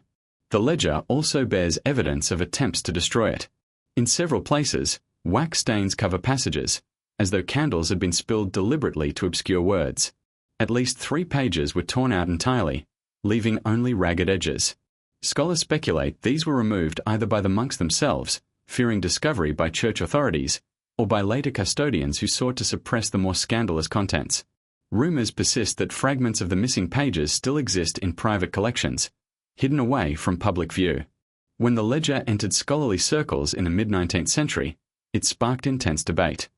The ledger also bears evidence of attempts to destroy it. In several places, wax stains cover passages, as though candles had been spilled deliberately to obscure words. At least 3 pages were torn out entirely, leaving only ragged edges. Scholars speculate these were removed either by the monks themselves, fearing discovery by church authorities, or by later custodians who sought to suppress the more scandalous contents. Rumors persist that fragments of the missing pages still exist in private collections, hidden away from public view. When the ledger entered scholarly circles in the mid-19th century, it sparked intense debate.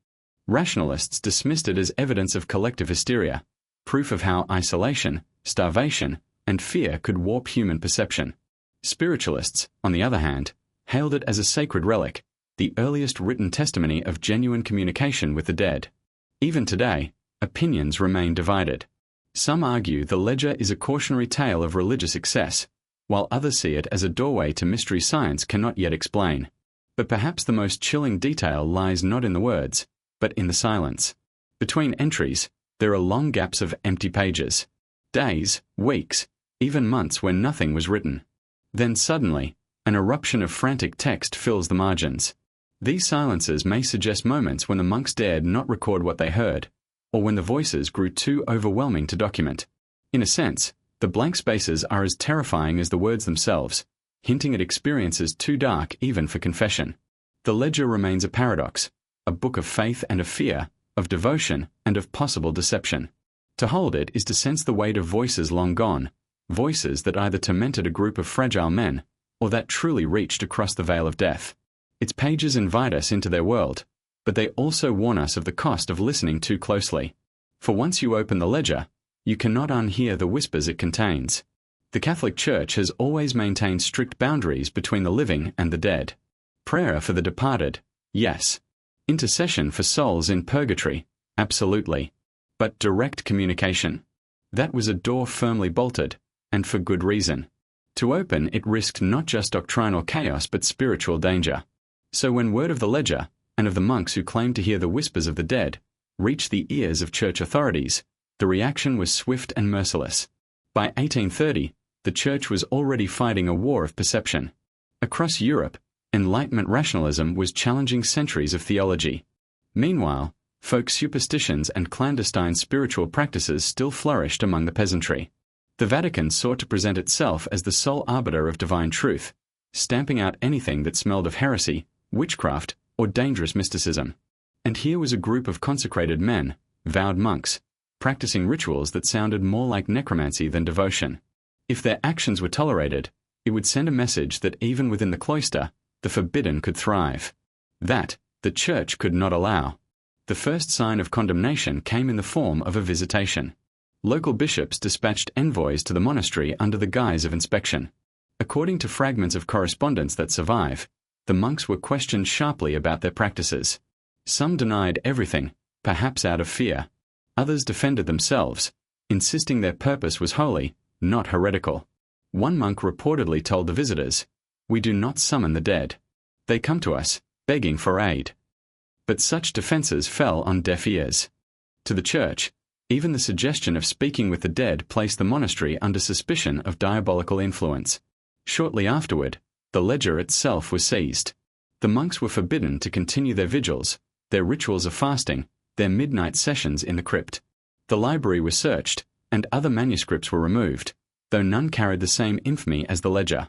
Rationalists dismissed it as evidence of collective hysteria, proof of how isolation, starvation, and fear could warp human perception. Spiritualists, on the other hand, hailed it as a sacred relic, the earliest written testimony of genuine communication with the dead. Even today, opinions remain divided. Some argue the ledger is a cautionary tale of religious excess, while others see it as a doorway to mystery science cannot yet explain. But perhaps the most chilling detail lies not in the words, but in the silence. Between entries, there are long gaps of empty pages. Days, weeks, even months when nothing was written. Then suddenly, an eruption of frantic text fills the margins. These silences may suggest moments when the monks dared not record what they heard, or when the voices grew too overwhelming to document. In a sense, The blank spaces are as terrifying as the words themselves, hinting at experiences too dark even for confession. The ledger remains a paradox, a book of faith and of fear, of devotion and of possible deception. To hold it is to sense the weight of voices long gone, voices that either tormented a group of fragile men, or that truly reached across the veil of death. Its pages invite us into their world, but they also warn us of the cost of listening too closely. For once you open the ledger, you cannot unhear the whispers it contains. The Catholic Church has always maintained strict boundaries between the living and the dead. Prayer for the departed, yes. Intercession for souls in purgatory, absolutely. But direct communication, that was a door firmly bolted, and for good reason. To open it risked not just doctrinal chaos but spiritual danger. So when word of the ledger, and of the monks who claimed to hear the whispers of the dead, reached the ears of church authorities, the reaction was swift and merciless. By 1830, the Church was already fighting a war of perception. Across Europe, Enlightenment rationalism was challenging centuries of theology. Meanwhile, folk superstitions and clandestine spiritual practices still flourished among the peasantry. The Vatican sought to present itself as the sole arbiter of divine truth, stamping out anything that smelled of heresy, witchcraft, or dangerous mysticism. And here was a group of consecrated men, vowed monks, practicing rituals that sounded more like necromancy than devotion. If their actions were tolerated, it would send a message that even within the cloister, the forbidden could thrive. That, the Church could not allow. The first sign of condemnation came in the form of a visitation. Local bishops dispatched envoys to the monastery under the guise of inspection. According to fragments of correspondence that survive, the monks were questioned sharply about their practices. Some denied everything, perhaps out of fear. Others defended themselves, insisting their purpose was holy, not heretical. One monk reportedly told the visitors, "We do not summon the dead. They come to us, begging for aid." But such defenses fell on deaf ears. To the Church, even the suggestion of speaking with the dead placed the monastery under suspicion of diabolical influence. Shortly afterward, the ledger itself was seized. The monks were forbidden to continue their vigils, their rituals of fasting, their midnight sessions in the crypt. The library was searched, and other manuscripts were removed, though none carried the same infamy as the ledger.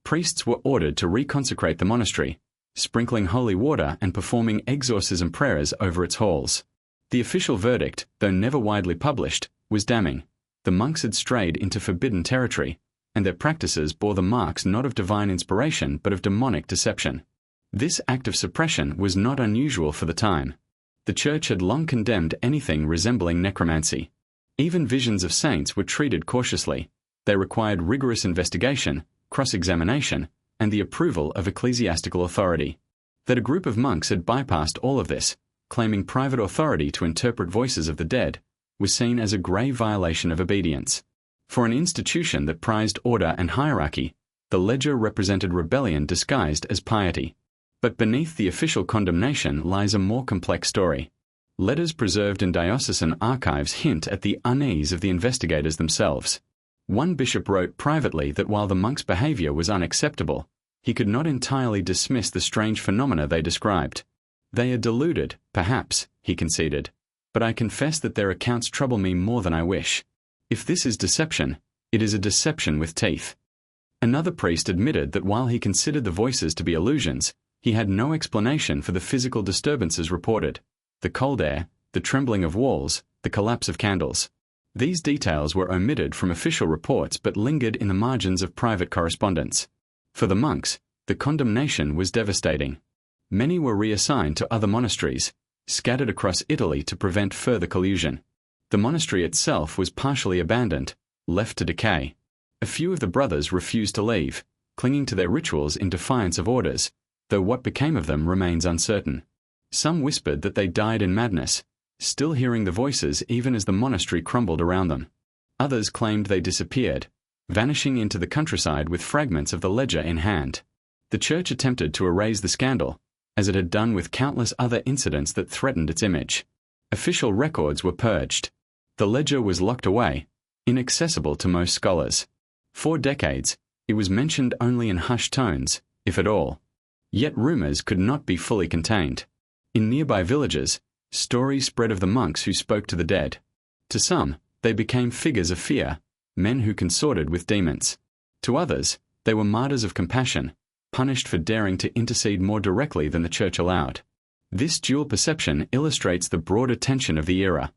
Priests were ordered to reconsecrate the monastery, sprinkling holy water and performing exorcism prayers over its halls. The official verdict, though never widely published, was damning. The monks had strayed into forbidden territory, and their practices bore the marks not of divine inspiration but of demonic deception. This act of suppression was not unusual for the time. The Church had long condemned anything resembling necromancy. Even visions of saints were treated cautiously. They required rigorous investigation, cross-examination, and the approval of ecclesiastical authority. That a group of monks had bypassed all of this, claiming private authority to interpret voices of the dead, was seen as a grave violation of obedience. For an institution that prized order and hierarchy, the ledger represented rebellion disguised as piety. But beneath the official condemnation lies a more complex story. Letters preserved in diocesan archives hint at the unease of the investigators themselves. One bishop wrote privately that while the monks' behavior was unacceptable, he could not entirely dismiss the strange phenomena they described. "They are deluded, perhaps," he conceded, "but I confess that their accounts trouble me more than I wish. If this is deception, it is a deception with teeth." Another priest admitted that while he considered the voices to be illusions, he had no explanation for the physical disturbances reported: the cold air, the trembling of walls, the collapse of candles. These details were omitted from official reports but lingered in the margins of private correspondence. For the monks, the condemnation was devastating. Many were reassigned to other monasteries, scattered across Italy to prevent further collusion. The monastery itself was partially abandoned, left to decay. A few of the brothers refused to leave, clinging to their rituals in defiance of orders, though what became of them remains uncertain. Some whispered that they died in madness, still hearing the voices even as the monastery crumbled around them. Others claimed they disappeared, vanishing into the countryside with fragments of the ledger in hand. The Church attempted to erase the scandal, as it had done with countless other incidents that threatened its image. Official records were purged. The ledger was locked away, inaccessible to most scholars. For decades, it was mentioned only in hushed tones, if at all. Yet rumors could not be fully contained. In nearby villages, stories spread of the monks who spoke to the dead. To some, they became figures of fear, men who consorted with demons. To others, they were martyrs of compassion, punished for daring to intercede more directly than the Church allowed. This dual perception illustrates the broader tension of the era.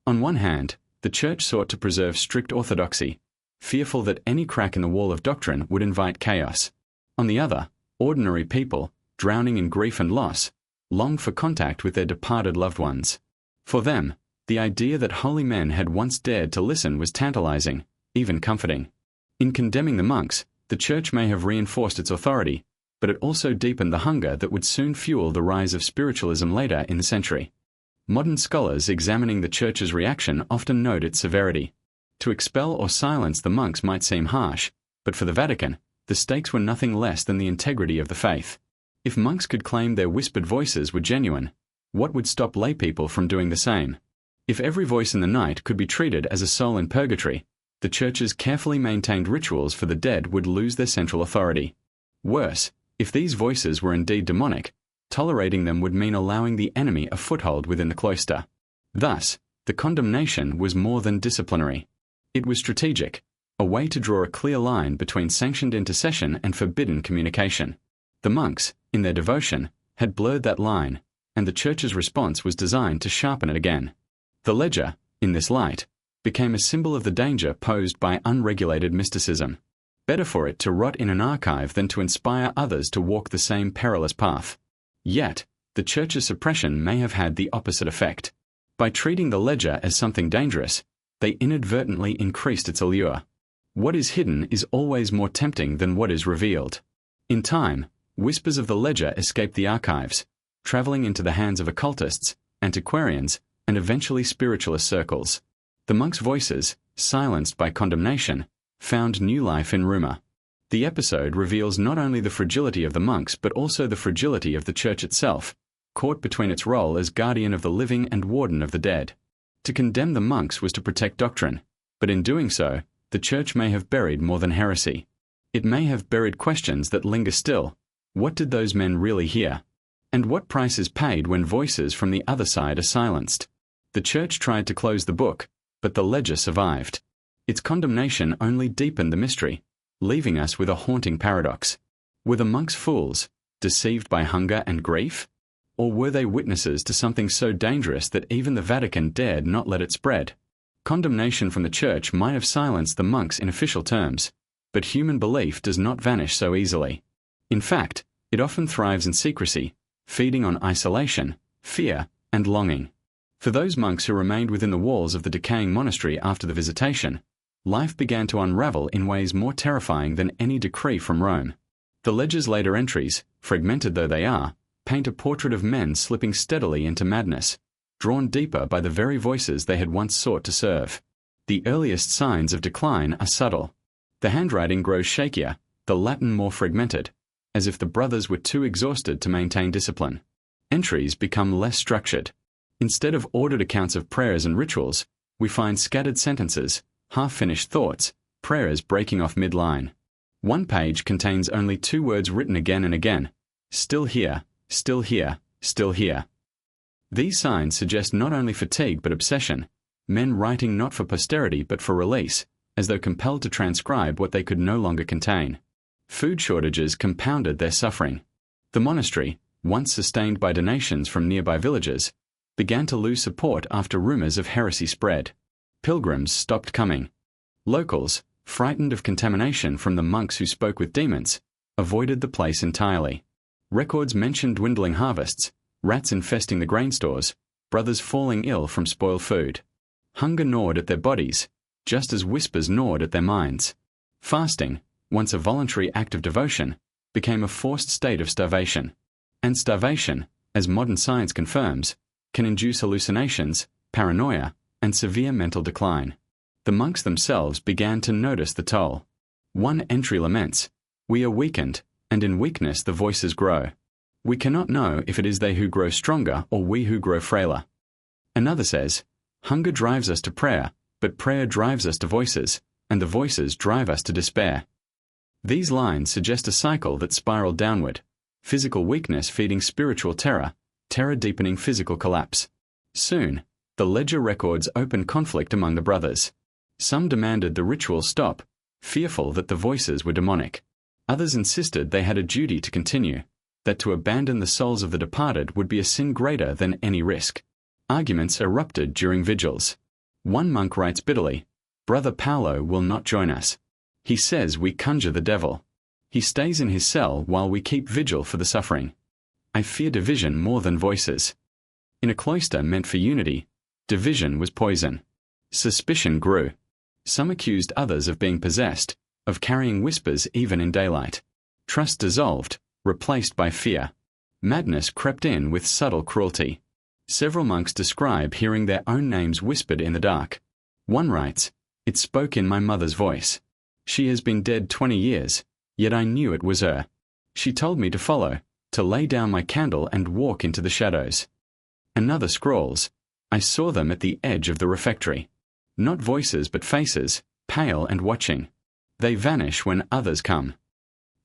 On one hand, the Church sought to preserve strict orthodoxy, fearful that any crack in the wall of doctrine would invite chaos. On the other, ordinary people, drowning in grief and loss, longed for contact with their departed loved ones. For them, the idea that holy men had once dared to listen was tantalizing, even comforting. In condemning the monks, the Church may have reinforced its authority, but it also deepened the hunger that would soon fuel the rise of spiritualism later in the century. Modern scholars examining the Church's reaction often note its severity. To expel or silence the monks might seem harsh, but for the Vatican, the stakes were nothing less than the integrity of the faith. If monks could claim their whispered voices were genuine, what would stop laypeople from doing the same? If every voice in the night could be treated as a soul in purgatory, the Church's carefully maintained rituals for the dead would lose their central authority. Worse, if these voices were indeed demonic, tolerating them would mean allowing the enemy a foothold within the cloister. Thus, the condemnation was more than disciplinary. It was strategic, a way to draw a clear line between sanctioned intercession and forbidden communication. The monks, in their devotion, had blurred that line, and the Church's response was designed to sharpen it again. The ledger, in this light, became a symbol of the danger posed by unregulated mysticism. Better for it to rot in an archive than to inspire others to walk the same perilous path. Yet, the Church's suppression may have had the opposite effect. By treating the ledger as something dangerous, they inadvertently increased its allure. What is hidden is always more tempting than what is revealed. In time, whispers of the ledger escaped the archives, traveling into the hands of occultists, antiquarians, and eventually spiritualist circles. The monks' voices, silenced by condemnation, found new life in rumor. The episode reveals not only the fragility of the monks but also the fragility of the Church itself, caught between its role as guardian of the living and warden of the dead. To condemn the monks was to protect doctrine, but in doing so, the Church may have buried more than heresy. It may have buried questions that linger still. What did those men really hear? And what price is paid when voices from the other side are silenced? The Church tried to close the book, but the ledger survived. Its condemnation only deepened the mystery, leaving us with a haunting paradox. Were the monks fools, deceived by hunger and grief? Or were they witnesses to something so dangerous that even the Vatican dared not let it spread? Condemnation from the Church might have silenced the monks in official terms, but human belief does not vanish so easily. In fact, it often thrives in secrecy, feeding on isolation, fear, and longing. For those monks who remained within the walls of the decaying monastery after the visitation, life began to unravel in ways more terrifying than any decree from Rome. The ledger's later entries, fragmented though they are, paint a portrait of men slipping steadily into madness, drawn deeper by the very voices they had once sought to serve. The earliest signs of decline are subtle. The handwriting grows shakier, the Latin more fragmented, as if the brothers were too exhausted to maintain discipline. Entries become less structured. Instead of ordered accounts of prayers and rituals, we find scattered sentences, half-finished thoughts, prayers breaking off mid-line. One page contains only 2 words written again and again: still here, still here, still here. These signs suggest not only fatigue but obsession, men writing not for posterity but for release, as though compelled to transcribe what they could no longer contain. Food shortages compounded their suffering. The monastery, once sustained by donations from nearby villages, began to lose support after rumors of heresy spread. Pilgrims stopped coming. Locals, frightened of contamination from the monks who spoke with demons, avoided the place entirely. Records mention dwindling harvests, rats infesting the grain stores, brothers falling ill from spoiled food. Hunger gnawed at their bodies, just as whispers gnawed at their minds. Fasting, once a voluntary act of devotion, became a forced state of starvation. And starvation, as modern science confirms, can induce hallucinations, paranoia, and severe mental decline. The monks themselves began to notice the toll. One entry laments, "We are weakened, and in weakness the voices grow. We cannot know if it is they who grow stronger or we who grow frailer." Another says, "Hunger drives us to prayer, but prayer drives us to voices, and the voices drive us to despair." These lines suggest a cycle that spiraled downward, physical weakness feeding spiritual terror, terror deepening physical collapse. Soon, the ledger records open conflict among the brothers. Some demanded the ritual stop, fearful that the voices were demonic. Others insisted they had a duty to continue, that to abandon the souls of the departed would be a sin greater than any risk. Arguments erupted during vigils. One monk writes bitterly, "Brother Paolo will not join us. He says we conjure the devil. He stays in his cell while we keep vigil for the suffering. I fear division more than voices." In a cloister meant for unity, division was poison. Suspicion grew. Some accused others of being possessed, of carrying whispers even in daylight. Trust dissolved, replaced by fear. Madness crept in with subtle cruelty. Several monks describe hearing their own names whispered in the dark. One writes, "It spoke in my mother's voice. She has been dead 20 years, yet I knew it was her. She told me to follow, to lay down my candle and walk into the shadows." Another scrawls, "I saw them at the edge of the refectory. Not voices but faces, pale and watching. They vanish when others come."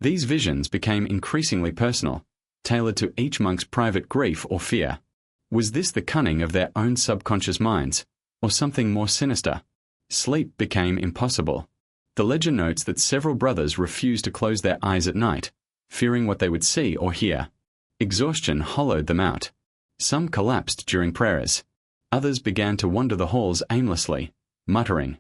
These visions became increasingly personal, tailored to each monk's private grief or fear. Was this the cunning of their own subconscious minds, or something more sinister? Sleep became impossible. The ledger notes that several brothers refused to close their eyes at night, fearing what they would see or hear. Exhaustion hollowed them out. Some collapsed during prayers. Others began to wander the halls aimlessly, muttering.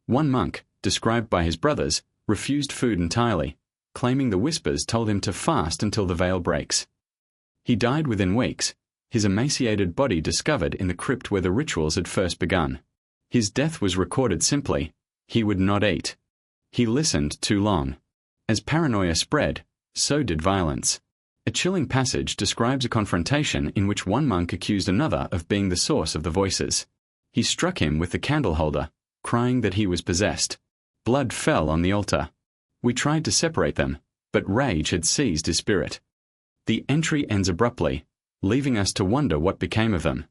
One monk, described by his brothers, refused food entirely, claiming the whispers told him to fast until the veil breaks. He died within weeks, his emaciated body discovered in the crypt where the rituals had first begun. His death was recorded simply: he would not eat. He listened too long. As paranoia spread, so did violence. A chilling passage describes a confrontation in which one monk accused another of being the source of the voices. He struck him with the candle holder, crying that he was possessed. Blood fell on the altar. We tried to separate them, but rage had seized his spirit. The entry ends abruptly, leaving us to wonder what became of them.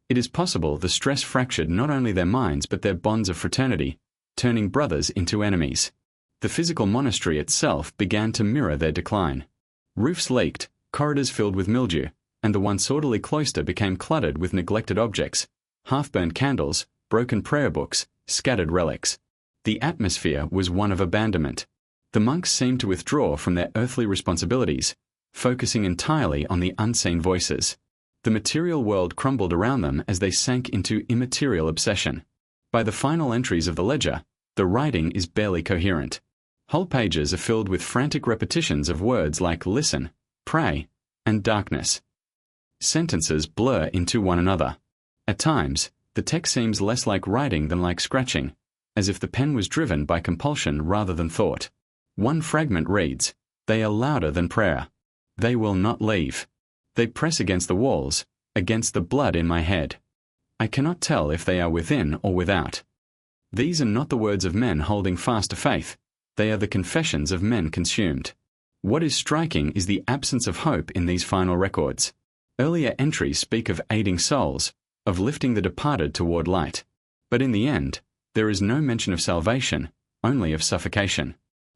It is possible the stress fractured not only their minds but their bonds of fraternity, turning brothers into enemies. The physical monastery itself began to mirror their decline. Roofs leaked, corridors filled with mildew, and the once orderly cloister became cluttered with neglected objects, half-burned candles, broken prayer books, scattered relics. The atmosphere was one of abandonment. The monks seemed to withdraw from their earthly responsibilities, focusing entirely on the unseen voices. The material world crumbled around them as they sank into immaterial obsession. By the final entries of the ledger, the writing is barely coherent. Whole pages are filled with frantic repetitions of words like listen, pray, and darkness. Sentences blur into one another. At times, the text seems less like writing than like scratching, as if the pen was driven by compulsion rather than thought. One fragment reads, "They are louder than prayer. They will not leave. They press against the walls, against the blood in my head. I cannot tell if they are within or without." These are not the words of men holding fast to faith. They are the confessions of men consumed. What is striking is the absence of hope in these final records. Earlier entries speak of aiding souls, of lifting the departed toward light. But in the end, there is no mention of salvation, only of suffocation.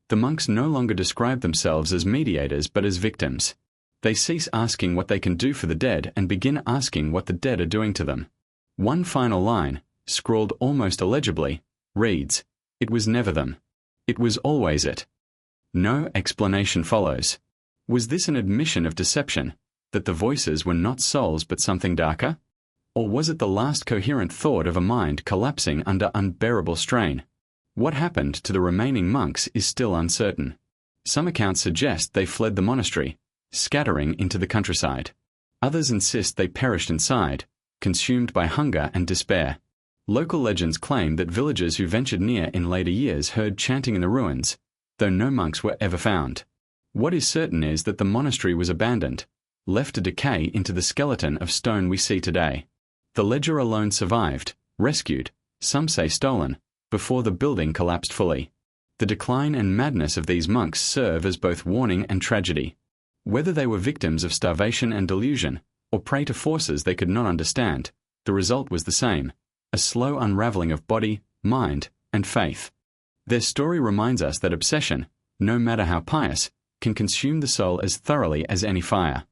The monks no longer describe themselves as mediators but as victims. They cease asking what they can do for the dead and begin asking what the dead are doing to them. One final line, scrawled almost illegibly, reads, "It was never them. It was always it." No explanation follows. Was this an admission of deception, that the voices were not souls but something darker? Or was it the last coherent thought of a mind collapsing under unbearable strain? What happened to the remaining monks is still uncertain. Some accounts suggest they fled the monastery, scattering into the countryside. Others insist they perished inside, consumed by hunger and despair. Local legends claim that villagers who ventured near in later years heard chanting in the ruins, though no monks were ever found. What is certain is that the monastery was abandoned, left to decay into the skeleton of stone we see today. The ledger alone survived, rescued, some say stolen, before the building collapsed fully. The decline and madness of these monks serve as both warning and tragedy. Whether they were victims of starvation and delusion, or prey to forces they could not understand, the result was the same: a slow unraveling of body, mind, and faith. Their story reminds us that obsession, no matter how pious, can consume the soul as thoroughly as any fire.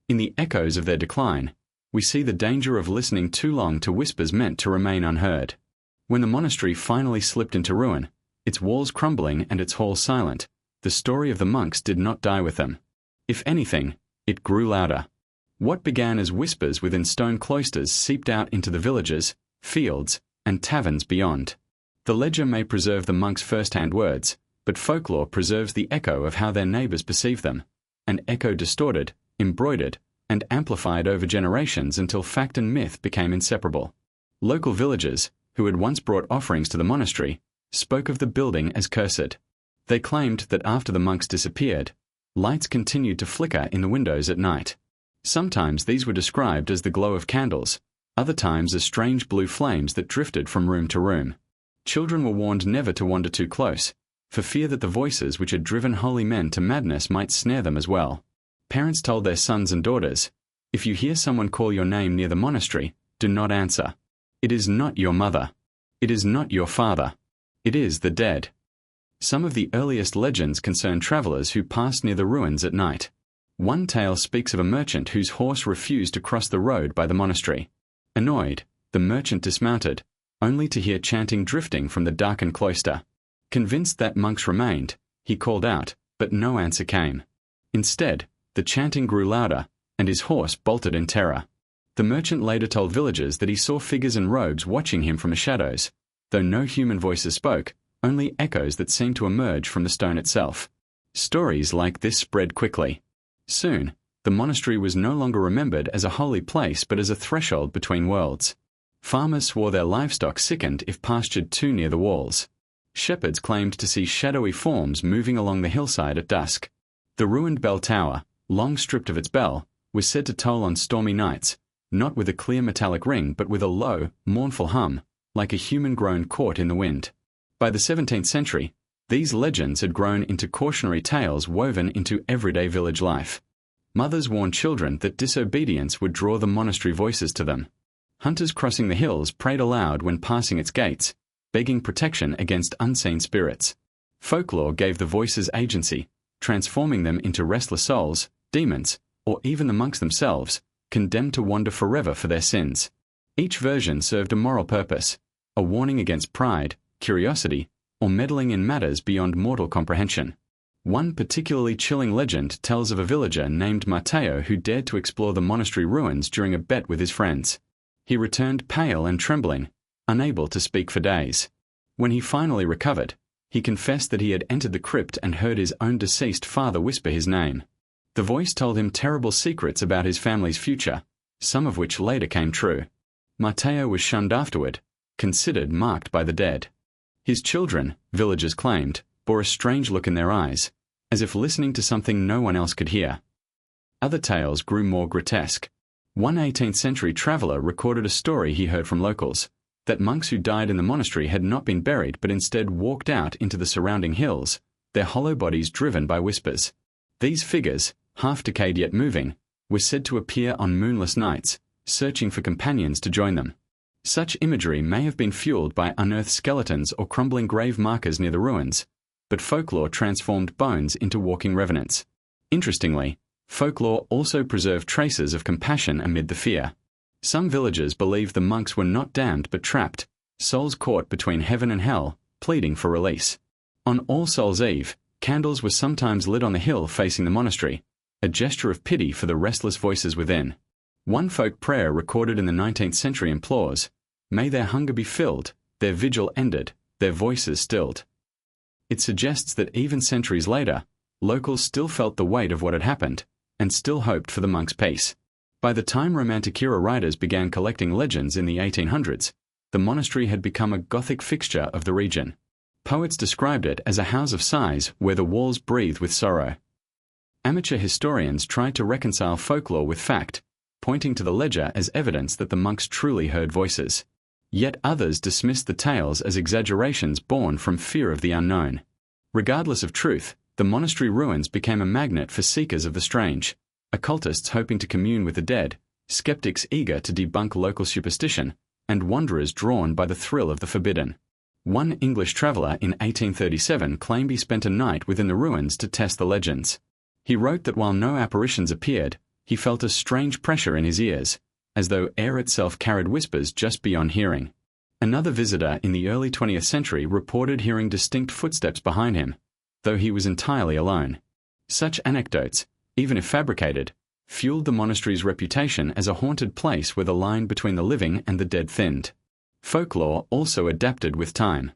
In the echoes of their decline, we see the danger of listening too long to whispers meant to remain unheard. When the monastery finally slipped into ruin, its walls crumbling and its halls silent, the story of the monks did not die with them. If anything, it grew louder. What began as whispers within stone cloisters seeped out into the villages, fields, and taverns beyond. The ledger may preserve the monks' first-hand words, but folklore preserves the echo of how their neighbors perceive them, an echo distorted, embroidered, and amplified over generations until fact and myth became inseparable. Local villagers, who had once brought offerings to the monastery, spoke of the building as cursed. They claimed that after the monks disappeared, lights continued to flicker in the windows at night. Sometimes these were described as the glow of candles, other times as strange blue flames that drifted from room to room. Children were warned never to wander too close, for fear that the voices which had driven holy men to madness might snare them as well. Parents told their sons and daughters, "If you hear someone call your name near the monastery, do not answer. It is not your mother. It is not your father. It is the dead." Some of the earliest legends concern travelers who passed near the ruins at night. One tale speaks of a merchant whose horse refused to cross the road by the monastery. Annoyed, the merchant dismounted, only to hear chanting drifting from the darkened cloister. Convinced that monks remained, he called out, but no answer came. Instead, the chanting grew louder, and his horse bolted in terror. The merchant later told villagers that he saw figures in robes watching him from the shadows, though no human voices spoke, only echoes that seemed to emerge from the stone itself. Stories like this spread quickly. Soon, the monastery was no longer remembered as a holy place but as a threshold between worlds. Farmers swore their livestock sickened if pastured too near the walls. Shepherds claimed to see shadowy forms moving along the hillside at dusk. The ruined bell tower, long stripped of its bell, was said to toll on stormy nights, not with a clear metallic ring but with a low, mournful hum, like a human-groan caught in the wind. By the 17th century, these legends had grown into cautionary tales woven into everyday village life. Mothers warned children that disobedience would draw the monastery voices to them. Hunters crossing the hills prayed aloud when passing its gates, begging protection against unseen spirits. Folklore gave the voices agency, transforming them into restless souls, demons, or even the monks themselves, condemned to wander forever for their sins. Each version served a moral purpose, a warning against pride, curiosity, or meddling in matters beyond mortal comprehension. One particularly chilling legend tells of a villager named Matteo who dared to explore the monastery ruins during a bet with his friends. He returned pale and trembling, unable to speak for days. When he finally recovered, he confessed that he had entered the crypt and heard his own deceased father whisper his name. The voice told him terrible secrets about his family's future, some of which later came true. Matteo was shunned afterward, considered marked by the dead. His children, villagers claimed, bore a strange look in their eyes, as if listening to something no one else could hear. Other tales grew more grotesque. One 18th century traveller recorded a story he heard from locals, that monks who died in the monastery had not been buried but instead walked out into the surrounding hills, their hollow bodies driven by whispers. These figures, half decayed yet moving, were said to appear on moonless nights, searching for companions to join them. Such imagery may have been fueled by unearthed skeletons or crumbling grave markers near the ruins, but folklore transformed bones into walking revenants. Interestingly, folklore also preserved traces of compassion amid the fear. Some villagers believed the monks were not damned but trapped, souls caught between heaven and hell, pleading for release. On All Souls' Eve, candles were sometimes lit on the hill facing the monastery, a gesture of pity for the restless voices within. One folk prayer recorded in the 19th century implores, "May their hunger be filled, their vigil ended, their voices stilled." It suggests that even centuries later, locals still felt the weight of what had happened, and still hoped for the monks' peace. By the time Romantic era writers began collecting legends in the 1800s, the monastery had become a Gothic fixture of the region. Poets described it as a house of sighs where the walls breathed with sorrow. Amateur historians tried to reconcile folklore with fact, pointing to the ledger as evidence that the monks truly heard voices. Yet others dismissed the tales as exaggerations born from fear of the unknown. Regardless of truth, the monastery ruins became a magnet for seekers of the strange, occultists hoping to commune with the dead, skeptics eager to debunk local superstition, and wanderers drawn by the thrill of the forbidden. One English traveller in 1837 claimed he spent a night within the ruins to test the legends. He wrote that while no apparitions appeared, he felt a strange pressure in his ears, as though air itself carried whispers just beyond hearing. Another visitor in the early 20th century reported hearing distinct footsteps behind him, though he was entirely alone. Such anecdotes, even if fabricated, fueled the monastery's reputation as a haunted place where the line between the living and the dead thinned. Folklore also adapted with time.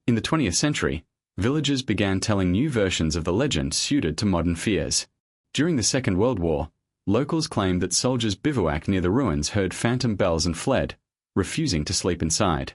In the 20th century, villagers began telling new versions of the legend suited to modern fears. During the Second World War, locals claimed that soldiers bivouacked near the ruins heard phantom bells and fled, refusing to sleep inside.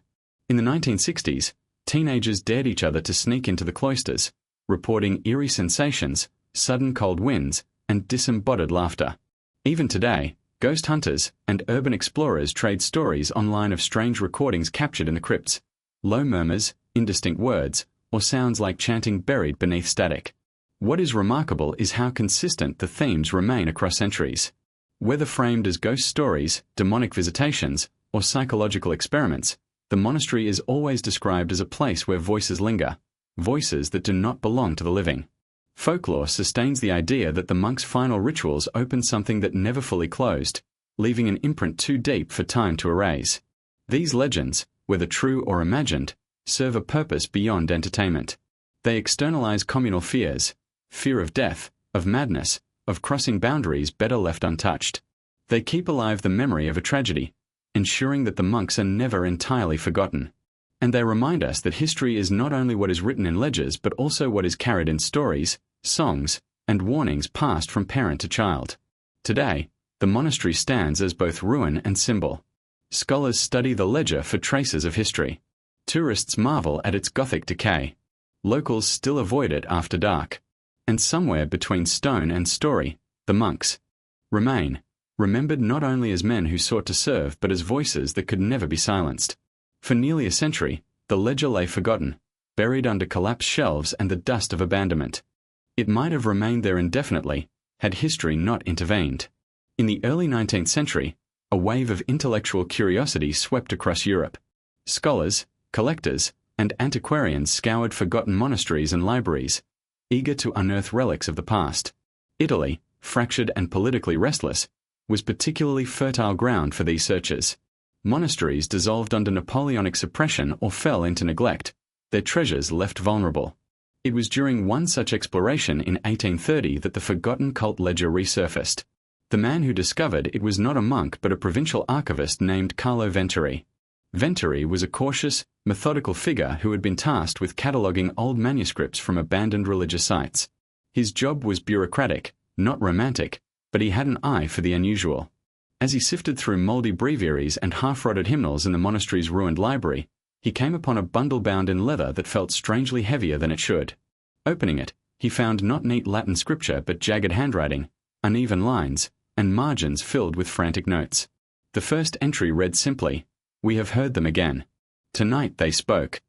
In the 1960s, teenagers dared each other to sneak into the cloisters, reporting eerie sensations, sudden cold winds, and disembodied laughter. Even today, ghost hunters and urban explorers trade stories online of strange recordings captured in the crypts. Low murmurs, indistinct words, or sounds like chanting buried beneath static. What is remarkable is how consistent the themes remain across centuries. Whether framed as ghost stories, demonic visitations, or psychological experiments, the monastery is always described as a place where voices linger, voices that do not belong to the living. Folklore sustains the idea that the monks' final rituals opened something that never fully closed, leaving an imprint too deep for time to erase. These legends, whether true or imagined, serve a purpose beyond entertainment. They externalize communal fears, fear of death, of madness, of crossing boundaries better left untouched. They keep alive the memory of a tragedy, ensuring that the monks are never entirely forgotten. And they remind us that history is not only what is written in ledgers but also what is carried in stories, songs, and warnings passed from parent to child. Today, the monastery stands as both ruin and symbol. Scholars study the ledger for traces of history. Tourists marvel at its Gothic decay. Locals still avoid it after dark. And somewhere between stone and story, the monks remain, remembered not only as men who sought to serve but as voices that could never be silenced. For nearly a century, the ledger lay forgotten, buried under collapsed shelves and the dust of abandonment. It might have remained there indefinitely, had history not intervened. In the early 19th century, a wave of intellectual curiosity swept across Europe. Scholars, collectors, and antiquarians scoured forgotten monasteries and libraries, eager to unearth relics of the past. Italy, fractured and politically restless, was particularly fertile ground for these searches. Monasteries dissolved under Napoleonic suppression or fell into neglect, their treasures left vulnerable. It was during one such exploration in 1830 that the forgotten cult ledger resurfaced. The man who discovered it was not a monk but a provincial archivist named Carlo Venturi. Venturi was a cautious, methodical figure who had been tasked with cataloguing old manuscripts from abandoned religious sites. His job was bureaucratic, not romantic, but he had an eye for the unusual. As he sifted through mouldy breviaries and half-rotted hymnals in the monastery's ruined library, he came upon a bundle bound in leather that felt strangely heavier than it should. Opening it, he found not neat Latin scripture but jagged handwriting, uneven lines, and margins filled with frantic notes. The first entry read simply, "We have heard them again. Tonight they spoke."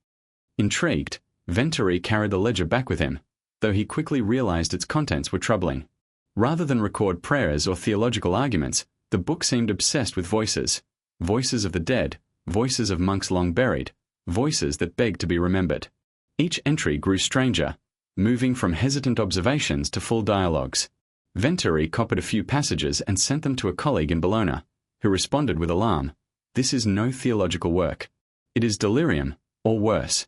Intrigued, Venturi carried the ledger back with him, though he quickly realized its contents were troubling. Rather than record prayers or theological arguments, the book seemed obsessed with voices. Voices of the dead, voices of monks long buried, voices that begged to be remembered. Each entry grew stranger, moving from hesitant observations to full dialogues. Venturi copied a few passages and sent them to a colleague in Bologna, who responded with alarm, "This is no theological work. It is delirium, or worse."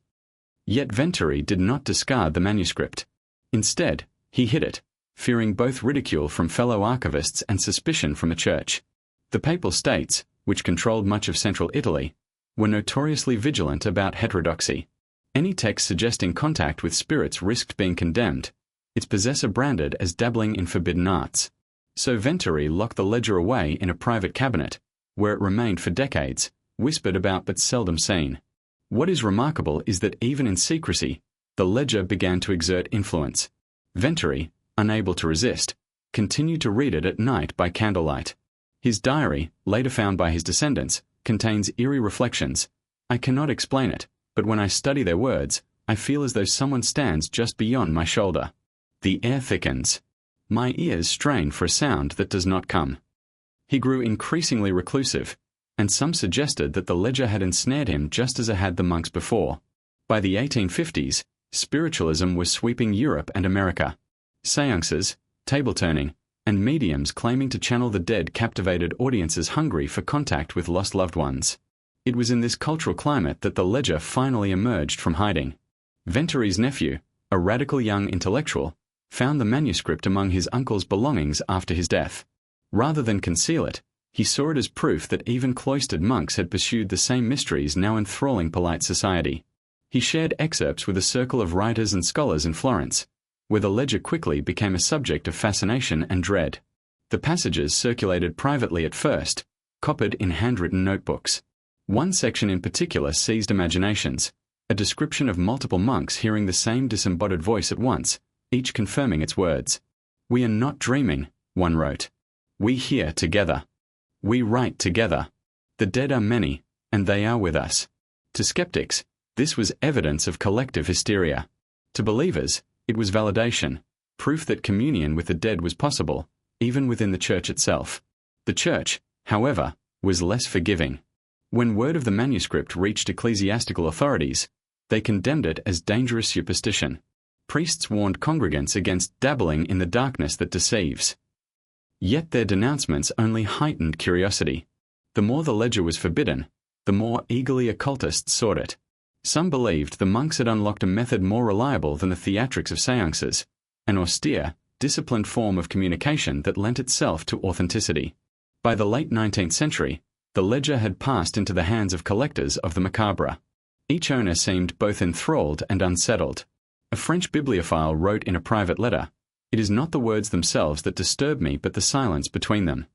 Yet Venturi did not discard the manuscript. Instead, he hid it, fearing both ridicule from fellow archivists and suspicion from the church. The Papal States, which controlled much of central Italy, were notoriously vigilant about heterodoxy. Any text suggesting contact with spirits risked being condemned, its possessor branded as dabbling in forbidden arts. So Venturi locked the ledger away in a private cabinet, where it remained for decades, whispered about but seldom seen. What is remarkable is that even in secrecy, the ledger began to exert influence. Venturi, unable to resist, continued to read it at night by candlelight. His diary, later found by his descendants, contains eerie reflections. "I cannot explain it, but when I study their words, I feel as though someone stands just beyond my shoulder. The air thickens. My ears strain for a sound that does not come." He grew increasingly reclusive, and some suggested that the ledger had ensnared him just as it had the monks before. By the 1850s, spiritualism was sweeping Europe and America. Seances, table-turning, and mediums claiming to channel the dead captivated audiences hungry for contact with lost loved ones. It was in this cultural climate that the ledger finally emerged from hiding. Venturi's nephew, a radical young intellectual, found the manuscript among his uncle's belongings after his death. Rather than conceal it, he saw it as proof that even cloistered monks had pursued the same mysteries now enthralling polite society. He shared excerpts with a circle of writers and scholars in Florence, where the ledger quickly became a subject of fascination and dread. The passages circulated privately at first, copied in handwritten notebooks. One section in particular seized imaginations, a description of multiple monks hearing the same disembodied voice at once, each confirming its words. "We are not dreaming," one wrote. "We hear together. We write together. The dead are many, and they are with us." To skeptics, this was evidence of collective hysteria. To believers, it was validation, proof that communion with the dead was possible, even within the church itself. The church, however, was less forgiving. When word of the manuscript reached ecclesiastical authorities, they condemned it as dangerous superstition. Priests warned congregants against dabbling in the darkness that deceives. Yet their denouncements only heightened curiosity. The more the ledger was forbidden, the more eagerly occultists sought it. Some believed the monks had unlocked a method more reliable than the theatrics of seances, an austere, disciplined form of communication that lent itself to authenticity. By the late 19th century, the ledger had passed into the hands of collectors of the Macabre. Each owner seemed both enthralled and unsettled. A French bibliophile wrote in a private letter, "It is not the words themselves that disturb me but the silence between them.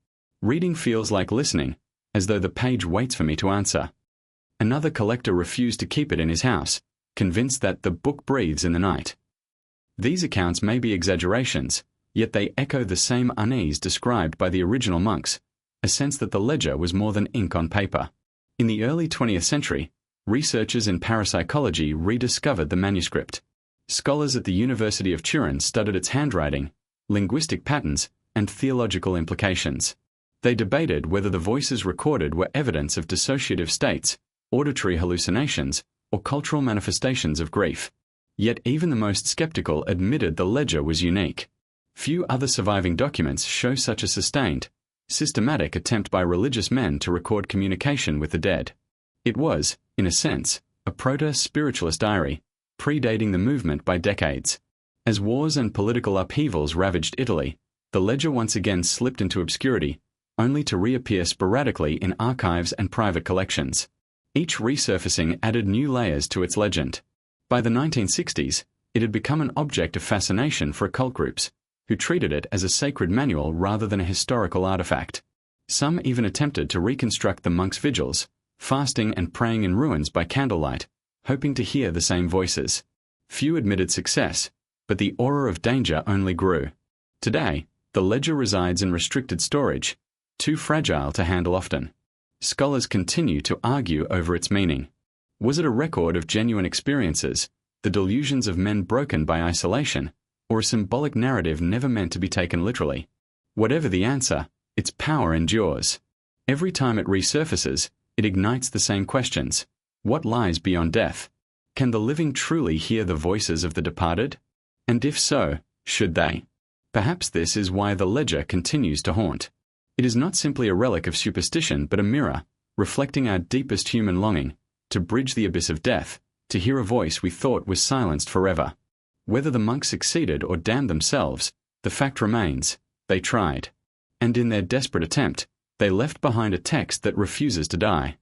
Reading feels like listening, as though the page waits for me to answer." Another collector refused to keep it in his house, convinced that the book breathes in the night. These accounts may be exaggerations, yet they echo the same unease described by the original monks, a sense that the ledger was more than ink on paper. In the early 20th century, researchers in parapsychology rediscovered the manuscript. Scholars at the University of Turin studied its handwriting, linguistic patterns, and theological implications. They debated whether the voices recorded were evidence of dissociative states, auditory hallucinations, or cultural manifestations of grief. Yet even the most skeptical admitted the ledger was unique. Few other surviving documents show such a sustained, systematic attempt by religious men to record communication with the dead. It was, in a sense, a proto-spiritualist diary, predating the movement by decades. As wars and political upheavals ravaged Italy, the ledger once again slipped into obscurity, only to reappear sporadically in archives and private collections. Each resurfacing added new layers to its legend. By the 1960s, it had become an object of fascination for occult groups, who treated it as a sacred manual rather than a historical artifact. Some even attempted to reconstruct the monks' vigils, fasting and praying in ruins by candlelight, hoping to hear the same voices. Few admitted success, but the aura of danger only grew. Today, the ledger resides in restricted storage, too fragile to handle often. Scholars continue to argue over its meaning. Was it a record of genuine experiences, the delusions of men broken by isolation, or a symbolic narrative never meant to be taken literally? Whatever the answer, its power endures. Every time it resurfaces, it ignites the same questions. What lies beyond death? Can the living truly hear the voices of the departed? And if so, should they? Perhaps this is why the ledger continues to haunt. It is not simply a relic of superstition but a mirror, reflecting our deepest human longing, to bridge the abyss of death, to hear a voice we thought was silenced forever. Whether the monks succeeded or damned themselves, the fact remains, they tried. And in their desperate attempt, they left behind a text that refuses to die.